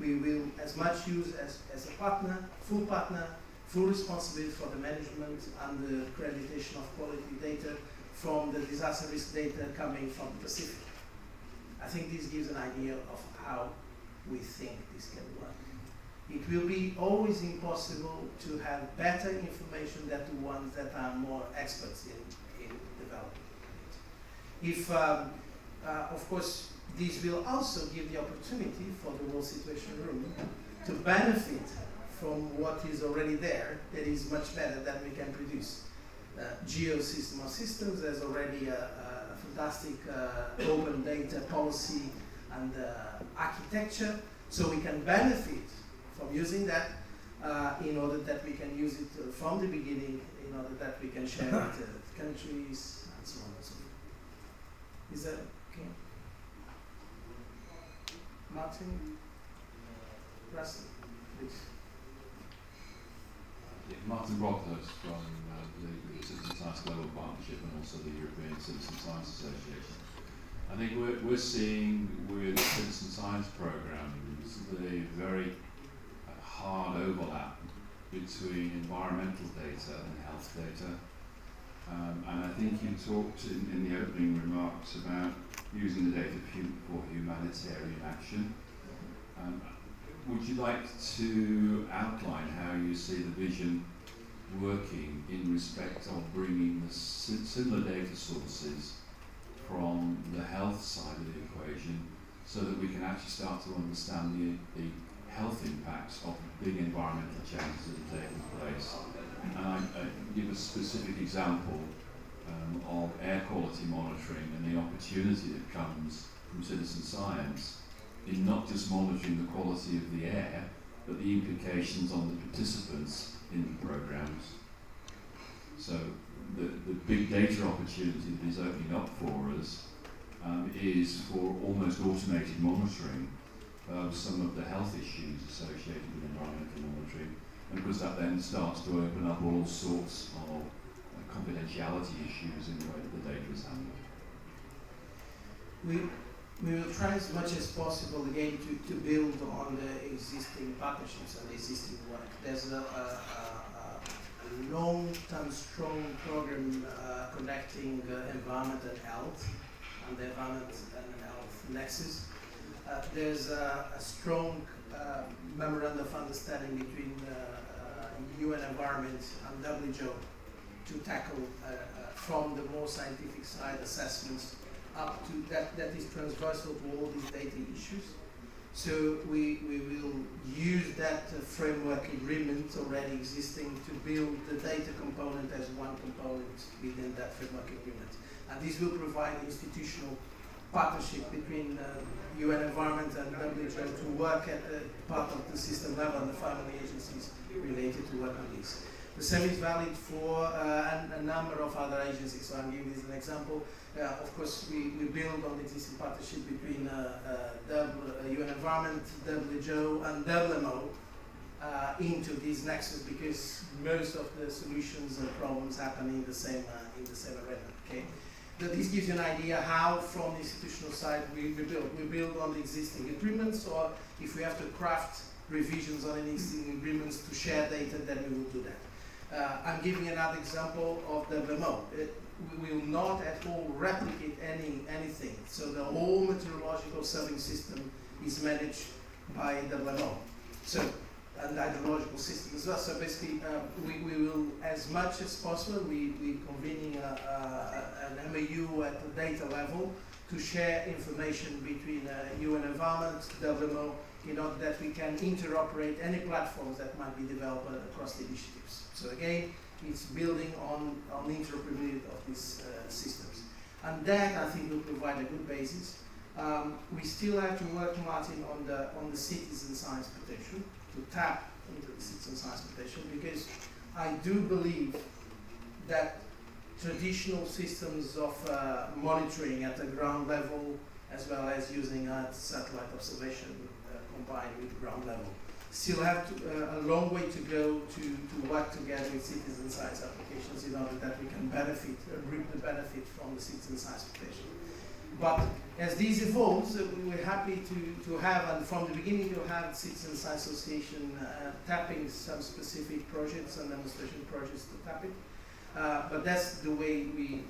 We will as much use as a partner, full responsibility for the management and the accreditation of quality data from the disaster risk data coming from the Pacific. I think this gives an idea of how we think this can work. It will be always impossible to have better information than the ones that are more experts in developing. If, of course, this will also give the opportunity for the World Situation Room to benefit from what is already there that is much better than we can produce. Geo system of systems, there's already a fantastic open data policy and architecture, so we can benefit from using that in order that we can use it from the beginning, in order that we can share it with countries and so on and so forth. Is that okay? Martin? Russell, please. Yeah, Martin Broadhurst from the Citizen Science Global Partnership and also the European Citizen Science Association. I think we're seeing with the Citizen Science programs the very hard overlap between environmental data and health data. And I think you talked in the opening remarks about using the data for humanitarian action. Would you like to outline how you see the vision working in respect of bringing the similar data sources from the health side of the equation so that we can actually start to understand the health impacts of big environmental changes that are taking place? And I give a specific example of air quality monitoring and the opportunity that comes from citizen science in not just monitoring the quality of the air, but the implications on the participants in the programs. So the big data opportunity that is opening up for us is for almost automated monitoring of some of the health issues associated with environmental monitoring. And of course that then starts to open up all sorts of confidentiality issues in the way that the data is handled. We will try as much as possible again to build on the existing partnerships and the existing work. There's a long-term strong program connecting environment and health, and the environment and health nexus. There's a strong memorandum of understanding between UN Environment and WHO to tackle from the more scientific side assessments up to that is transversal to all these data issues. So we will use that framework agreement already existing to build the data component as one component within that framework agreement. And this will provide institutional partnership between UN Environment and WHO to work at the part of the system level and the family agencies related to work on this. The same is valid for a number of other agencies. So I'm giving this an example. Of course, we build on the existing partnership between UN Environment, WHO, and WMO into this nexus, because most of the solutions and problems happen in the same arena. Okay. But this gives you an idea how, from the institutional side, we build. We build on the existing agreements, or if we have to craft revisions on existing agreements to share data, then we will do that. I'm giving another example of the WMO. We will not at all replicate anything. So the whole meteorological surveying system is managed by the WMO. So, and the hydrological system as well. So basically, we will, as much as possible, we're convening an MAU at the data level to share information between UN Environment, WMO, in order that we can interoperate any platforms that might be developed across the initiatives. So again, it's building on the interoperability of these systems. And that, I think, will provide a good basis. We still have to work, Martin, on the citizen science potential, to tap into the citizen science potential, because I do believe that traditional systems of monitoring at the ground level, as well as using satellite observation combined with ground level, still have a long way to go to work together with citizen science applications in order that we can benefit, reap the benefit from the citizen science application. But as these evolves, we're happy to have, and from the beginning to have Citizen Science Association tapping some specific projects and demonstration projects to tap it. But that's the way we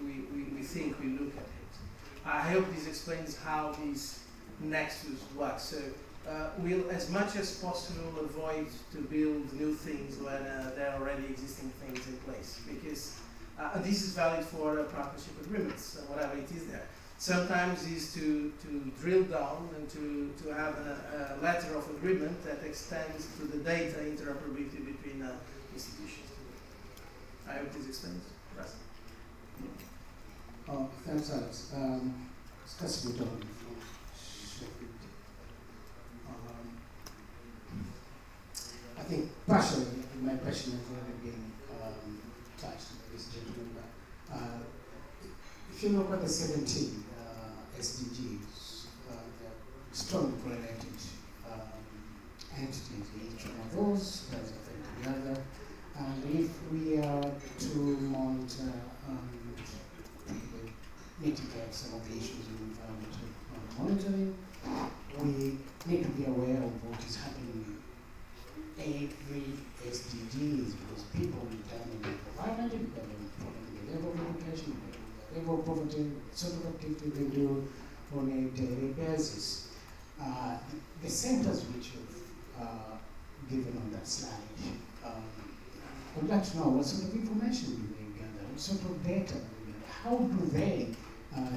think, we look at it. I hope this explains how this nexus works. So we'll, as much as possible, avoid to build new things when there are already existing things in place, because this is valid for partnership agreements, whatever it is there. Sometimes is to drill down and to have a letter of agreement that extends to the data interoperability between institutions. I hope this explains. Thanks, Alex. Discuss with Donovan from Sheffield. I think partially my question has already been touched by this gentleman. But if you look at the 17 SDGs, they're strongly correlated entities. Each one of those does affect the other. And if we are to monitor and mitigate some of the issues in environmental monitoring, we need to be aware of what is happening in every SDGs, because people determine the environment, depending on the level of education, the level of poverty, sort of activity they do on a daily basis. The centers which you've given on that slide, I would like to know what sort of information do they gather, what sort of data do they gather, how do they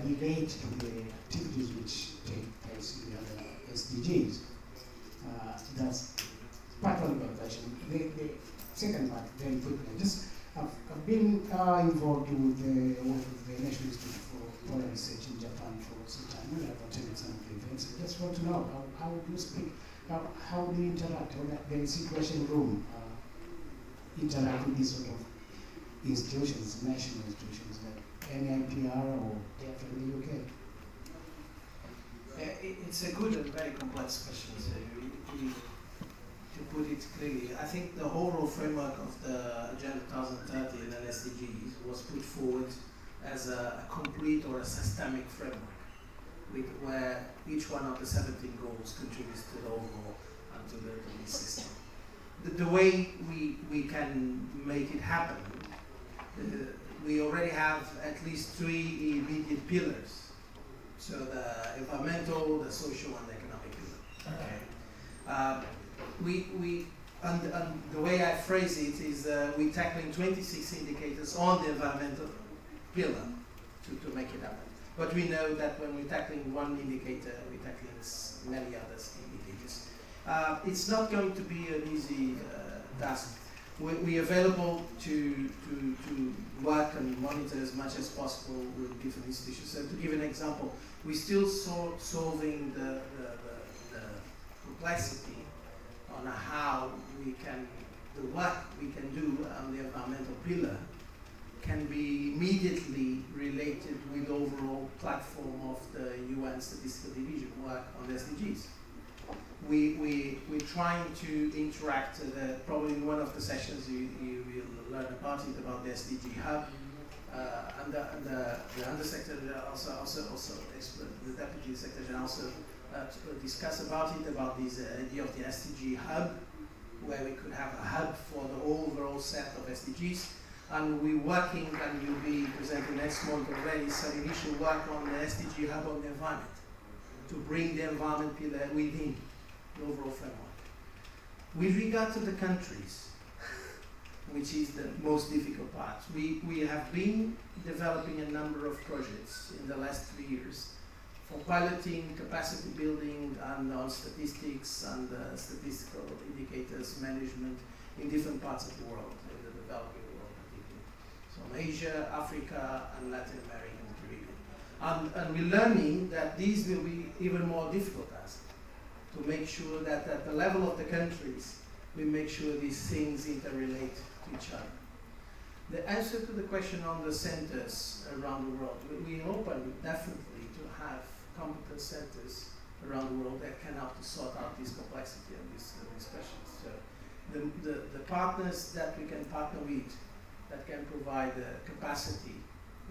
relate to the activities which take place in the other SDGs. That's part of the question. The second part, very quickly, I've been involved with the work of the National Institute for Polar Research in Japan for some time, and I've attended some of the events. I just want to know, how do you speak, how do you interact, how the situation room interact with these sort of institutions, national institutions like NIPR or DEF in the UK? It's a good and very complex question. So to put it clearly, I think the whole framework of the Agenda 2030 and SDGs was put forward as a complete or a systemic framework, where each one of the 17 goals contributes to the overall and to the system. The way we can make it happen, we already have at least 3 immediate pillars. So the environmental, the social, and the economic pillar. Okay. and the way I phrase it is we're tackling 26 indicators on the environmental pillar to make it happen. But we know that when we're tackling one indicator, we're tackling many other indicators. It's not going to be an easy task. We're available to work and monitor as much as possible with different institutions. So to give an example, we're still solving the complexity on how the work we can do on the environmental pillar can be immediately related with the overall platform of the UN Statistical Division work on the SDGs. We're trying to interact, probably in one of the sessions you will learn about it, about the SDG Hub, and the Undersecretary the Deputy Secretary also discuss about it, about this idea of the SDG Hub, where we could have a hub for the overall set of SDGs. And we're working, and you'll be presenting next month already, some initial work on the SDG Hub on the environment, to bring the environment pillar within the overall framework. With regard to the countries, which is the most difficult part, we have been developing a number of projects in the last 3 years for piloting, capacity building, and on statistics and statistical indicators management in different parts of the world, in the developing world particularly. So Asia, Africa, and Latin America and the Caribbean. And we're learning that these will be even more difficult tasks, to make sure that at the level of the countries, we make sure these things interrelate to each other. The answer to the question on the centers around the world, we open definitely to have competent centers around the world that can help to sort out this complexity of these questions. So the partners that we can partner with that can provide capacity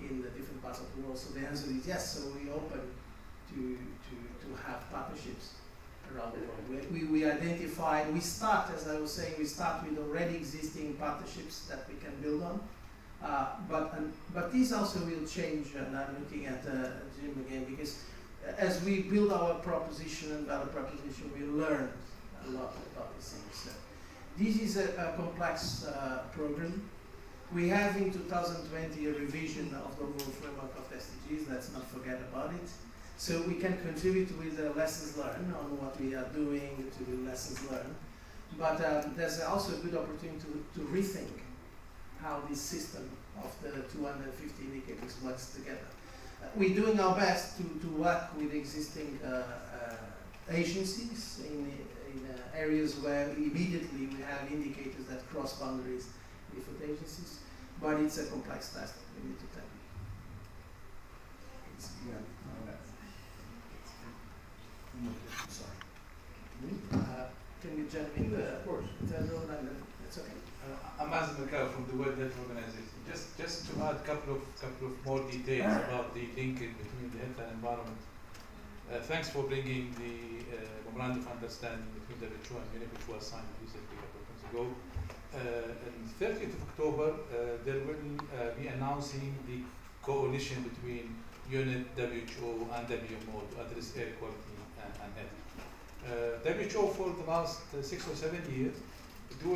in the different parts of the world. So the answer is yes, so we open to have partnerships around the world. We identify, we start, as I was saying, we start with already existing partnerships that we can build on. But these also will change, and I'm looking at Jim again, because as we build our proposition and value proposition, we learn a lot about these things. So this is a complex program. We have in 2020 a revision of the overall framework of SDGs, let's not forget about it. So we can contribute with lessons learned on what we are doing to do lessons learned. But there's also a good opportunity to rethink how this system of the 250 indicators works together. We're doing our best to work with existing agencies in areas where immediately we have indicators that cross boundaries with different agencies, but it's a complex task we need to tackle. Sorry. Can you jump in the third row? It's okay. I'm Azim from the World Health Organization. Just to add a couple of more details about the linkage between the health and environment. Thanks for bringing the memorandum of understanding between WHO and UNEP, which was signed recently a couple of months ago. On 30th of October, they will be announcing the coalition between UNEP, WHO, and WMO to address air quality and health. WHO for the last 6 or 7 years do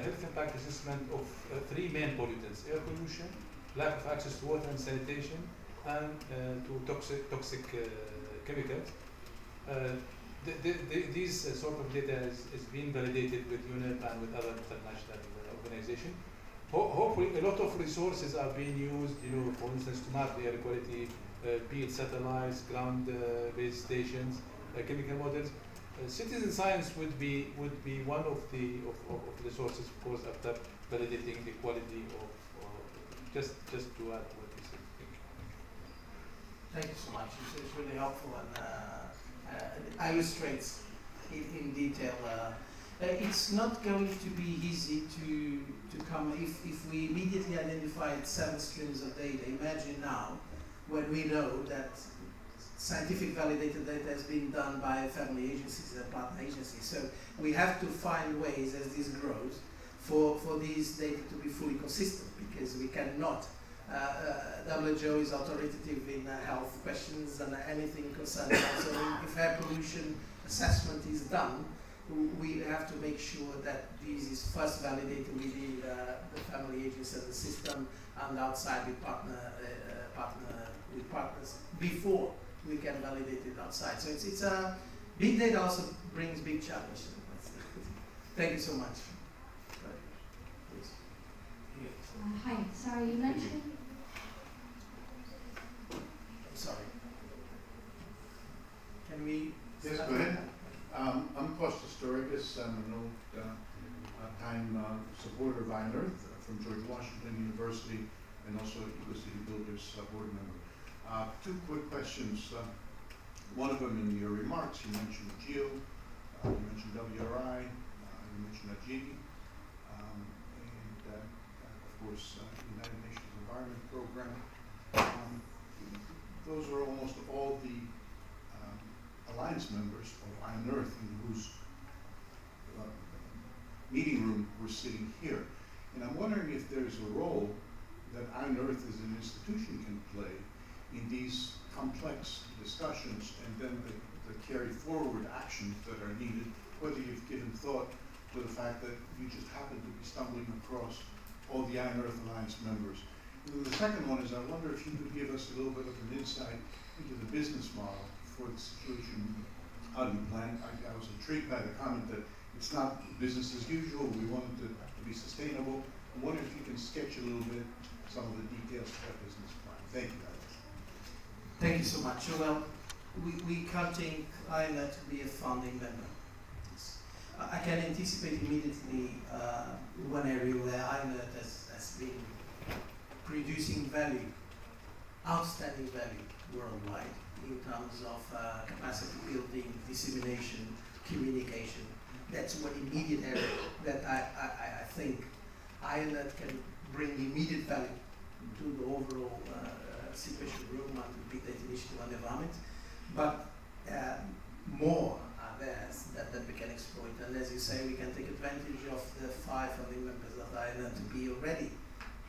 health impact assessment of 3 main pollutants: air pollution, lack of access to water and sanitation, and to toxic chemicals. These sort of data is being validated with UNEP and with other international organizations. Hopefully, a lot of resources are being used, for instance, to map the air quality, be it satellites, ground-based stations, chemical models. Citizen science would be one of the resources, of course, after validating the quality of. Just to add what you said. Thank you so much. It's really helpful and illustrates in detail. It's not going to be easy to come if we immediately identified 7 streams of data. Imagine now when we know that scientific validated data has been done by family agencies and partner agencies. So we have to find ways as this grows for these data to be fully consistent, because we cannot. WHO is authoritative in health questions and anything concerning health. So if air pollution assessment is done, we have to make sure that this is first validated within the family agency and the system, and outside with partners before we can validate it outside. So it's a big data also brings big challenges. Thank you so much. Please. Hi, sorry, you mentioned. Sorry. Can we? Yes, go ahead. I'm Costa Storicus. I'm an old time supporter of Iron Earth from George Washington University, and also a City Builders board member. Two quick questions. One of them, in your remarks, you mentioned GEO, you mentioned WRI, you mentioned AGIGI, and of course, United Nations Environment Program. Those are almost all the alliance members of Iron Earth, in whose meeting room we're sitting here. And I'm wondering if there's a role that Iron Earth as an institution can play in these complex discussions, and then the carry forward actions that are needed, whether you've given thought to the fact that you just happen to be stumbling across all the Iron Earth Alliance members. And then the second one is, I wonder if you could give us a little bit of an insight into the business model for the situation. How do you plan? I was intrigued by the comment that it's not business as usual, we want it to be sustainable. I wonder if you can sketch a little bit some of the details of that business plan. Thank you, guys. Thank you so much. Well, we counting INET to be a founding member. I can anticipate immediately one area where INET has been producing value, outstanding value worldwide in terms of capacity building, dissemination, communication. That's one immediate area that I think INET can bring immediate value to the overall situation room and the Big Data Initiative on the environment. But more are there that we can exploit. And as you say, we can take advantage of the 5 founding members of INET to be already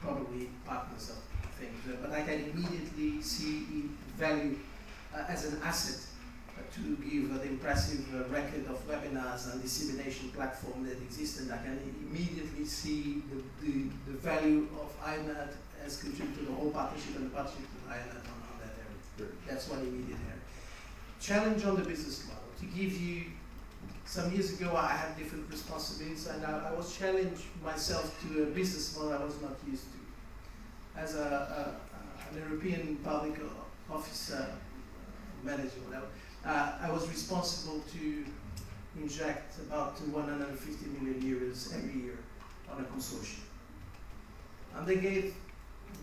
probably partners of things. But I can immediately see value as an asset to give the impressive record of webinars and dissemination platform that exists, and I can immediately see the value of INET as contributed to the whole partnership and the partnership with INET on that area. That's one immediate area. Challenge on the business model. To give you, some years ago I had different responsibilities, and I was challenged myself to a business model I was not used to. As an European public officer, manager, whatever, I was responsible to inject about 150 million euros every year on a consortium. And they gave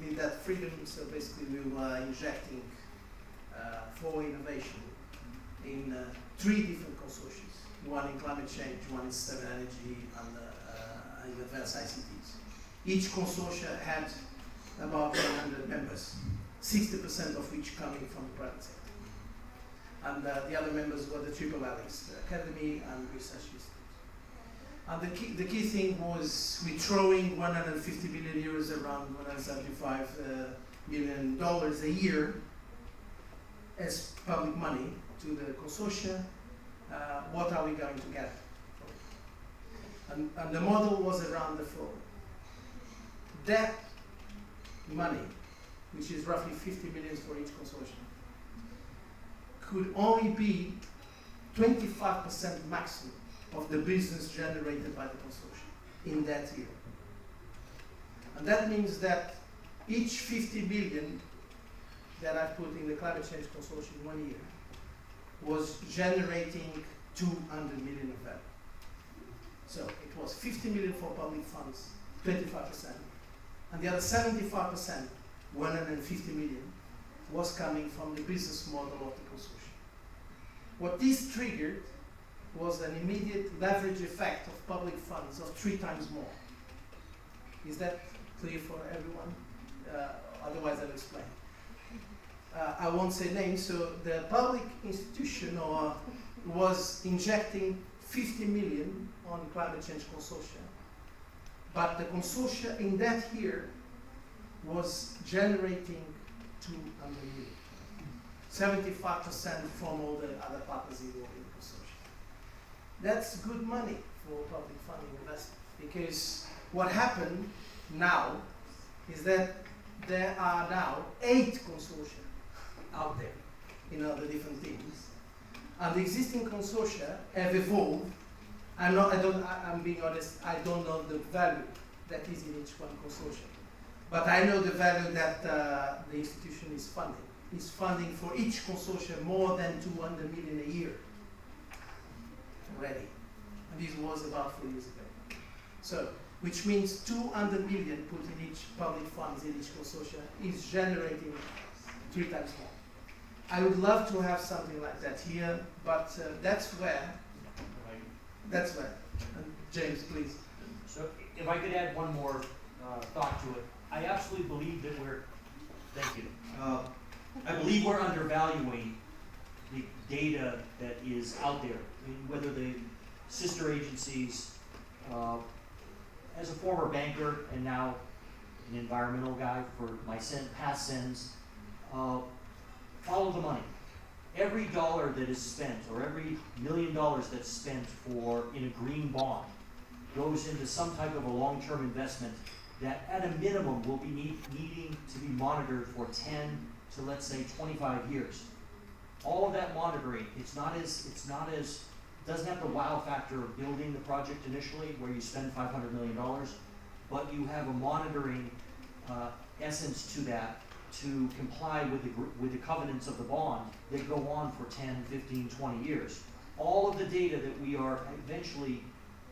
me that freedom, so basically we were injecting for innovation in 3 different consortia, one in climate change, one in sustainable energy, and in advanced ICTs. Each consortia had about 100 members, 60% of which coming from the private sector. And the other members were the triple Alex, the academy and research institutes. And the key thing was we throwing 150 million euros, around $175 million a year as public money to the consortia. What are we going to get from it? And the model was around the following. That money, which is roughly 50 million for each consortium, could only be 25% maximum of the business generated by the consortium in that year. And that means that each 50 million that I put in the climate change consortium 1 year was generating 200 million of value. So it was 50 million for public funds, 25%, and the other 75%, 150 million, was coming from the business model of the consortium. What this triggered was an immediate leverage effect of public funds of 3 times more. Is that clear for everyone? Otherwise I'll explain. I won't say names, so the public institution was injecting 50 million on climate change consortia, but the consortia in that year was generating 200 million. 75% from all the other partners involved in the consortium. That's good money for public funding investment, because what happened now is that there are now 8 consortia out there in other different things, and the existing consortia have evolved. I'm being honest, I don't know the value that is in each one consortium. But I know the value that the institution is funding. It's funding for each consortium more than 200 million a year already. And this was about 4 years ago. So, which means 200 million put in each public funds in each consortium is generating 3 times more. I would love to have something like that here, but that's where. And James, please. So if I could add one more thought to it, I absolutely believe that thank you. I believe we're undervaluing the data that is out there. I mean, whether the sister agencies, as a former banker and now an environmental guy for my past sins, follow the money. Every dollar that is spent, or every $1 million that's spent in a green bond, goes into some type of a long-term investment that at a minimum will be needing to be monitored for 10 to, let's say, 25 years. All of that monitoring, doesn't have the wow factor of building the project initially where you spend $500 million, but you have a monitoring essence to that to comply with the covenants of the bond that go on for 10, 15, 20 years. All of the data that we are eventually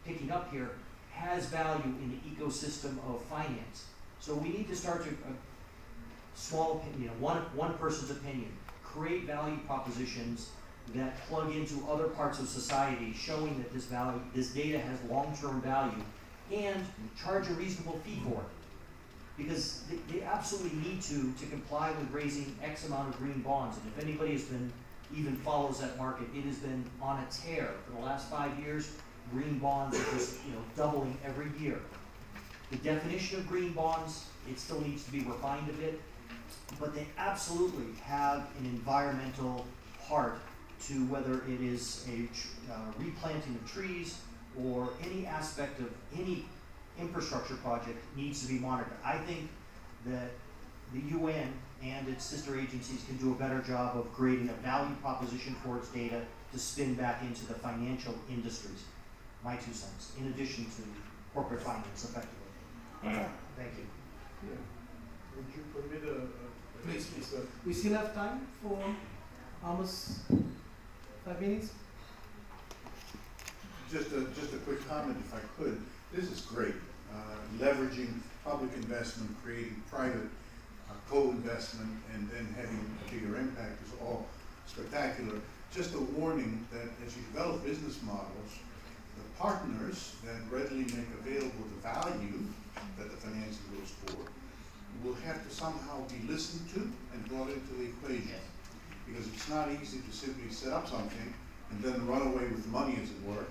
picking up here has value in the ecosystem of finance. So we need to start to, small opinion, one person's opinion, create value propositions that plug into other parts of society, showing that this data has long-term value, and charge a reasonable fee for it. Because they absolutely need to comply with raising X amount of green bonds. And if anybody even follows that market, it has been on a tear for the last 5 years. Green bonds are just doubling every year. The definition of green bonds, it still needs to be refined a bit, but they absolutely have an environmental part to whether it is a replanting of trees or any aspect of any infrastructure project needs to be monitored. I think that the UN and its sister agencies can do a better job of creating a value proposition for its data to spin back into the financial industries. My 2 cents, in addition to corporate finance effectively. Thank you. Yeah. Would you permit Please. We still have time for almost 5 minutes? Just a quick comment, if I could. This is great. Leveraging public investment, creating private co-investment, and then having a bigger impact is all spectacular. Just a warning that as you develop business models, the partners that readily make available the value that the financing goes for will have to somehow be listened to and brought into the equation. Because it's not easy to simply set up something and then run away with the money, as it were.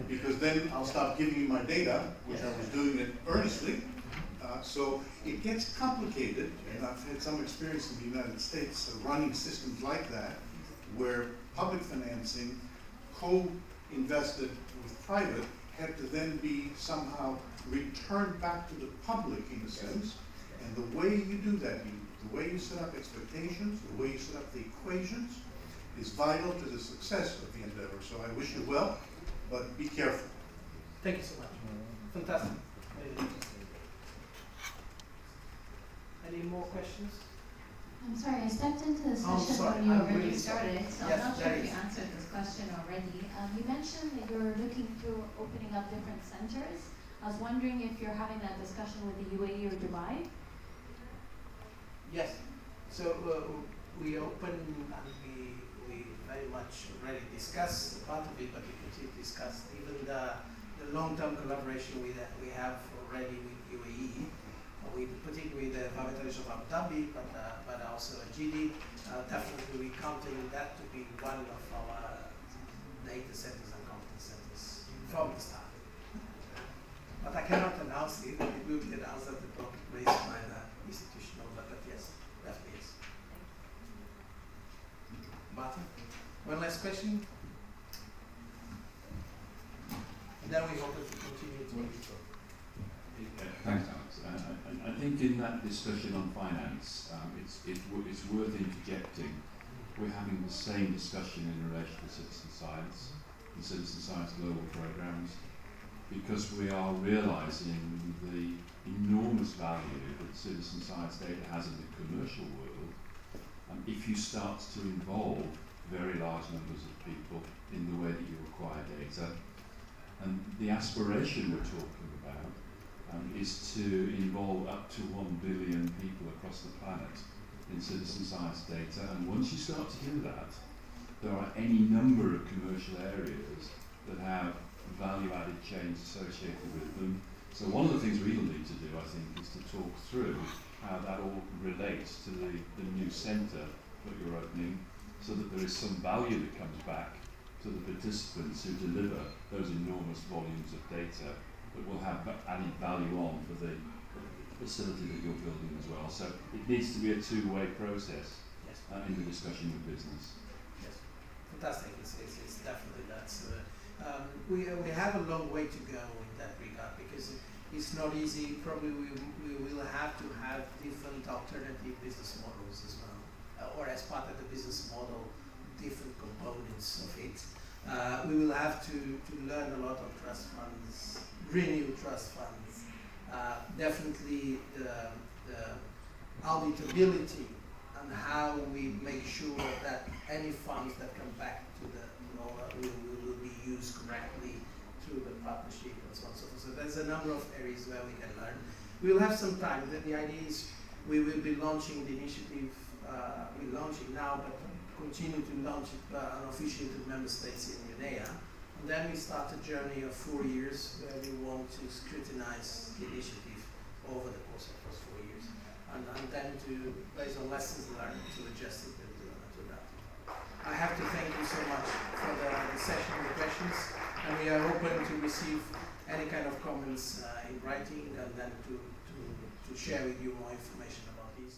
Because then I'll stop giving you my data, which I was doing it earnestly. So it gets complicated, and I've had some experience in the United States running systems like that, where public financing co-invested with private had to then be somehow returned back to the public in a sense. And the way you do that, the way you set up expectations, the way you set up the equations, is vital to the success of the endeavor. So I wish you well, but be careful. Thank you so much. Fantastic. Any more questions? I'm sorry, I stepped into the Oh, session sorry. when you I'm already really sorry. started, so Yes, I'm not sure that if you is. answered this question already. You mentioned that you're looking through opening up different centers. I was wondering if you're having that discussion with the UAE or Dubai? Yes. So we open and we very much already discussed part of it, but we continue to discuss even the long-term collaboration we have already with UAE, particularly the Valley of Abu Dhabi, but also GD. Definitely we counting that to be one of our data centers and competence centers from the start. But I cannot announce it. It will be announced at the public place by the institutional, but yes, definitely yes. Martin, one last question? then we hope to continue to do so. Thanks, Alex. I think in that discussion on finance, it's worth interjecting. We're having the same discussion in relation to citizen science and citizen science global programs, because we are realizing the enormous value that citizen science data has in the commercial world. If you start to involve very large numbers of people in the way that you acquire data, and the aspiration we're talking about is to involve up to 1 billion people across the planet in citizen science data. And once you start to do that, there are any number of commercial areas that have value-added chains associated with them. So one of the things we'll need to do, I think, is to talk through how that all relates to the new centre that you're opening, so that there is some value that comes back to the participants who deliver those enormous volumes of data that will have added value on for the facility that you're building as well. So it needs to be a two-way process in the discussion with business. Yes, fantastic. It's definitely that. We have a long way to go in that regard, because it's not easy. Probably we will have to have different alternative business models as well, or as part of the business model, different components of it. We will have to learn a lot of trust funds, renew trust funds, definitely the auditability and how we make sure that any funds that come back to the will be used correctly through the partnership and so on and so forth. So there's a number of areas where we can learn. We will have some time. The idea is we will be launching the initiative, we're launching now, but continue to launch it unofficially to member states in UNEA. And then we start a journey of 4 years where we want to scrutinize the initiative over the course of those 4 years. And then to, based on lessons learned, to adjust it to that. I have to thank you so much for the session and the questions. And we are open to receive any kind of comments in writing, and then to share with you more information about these.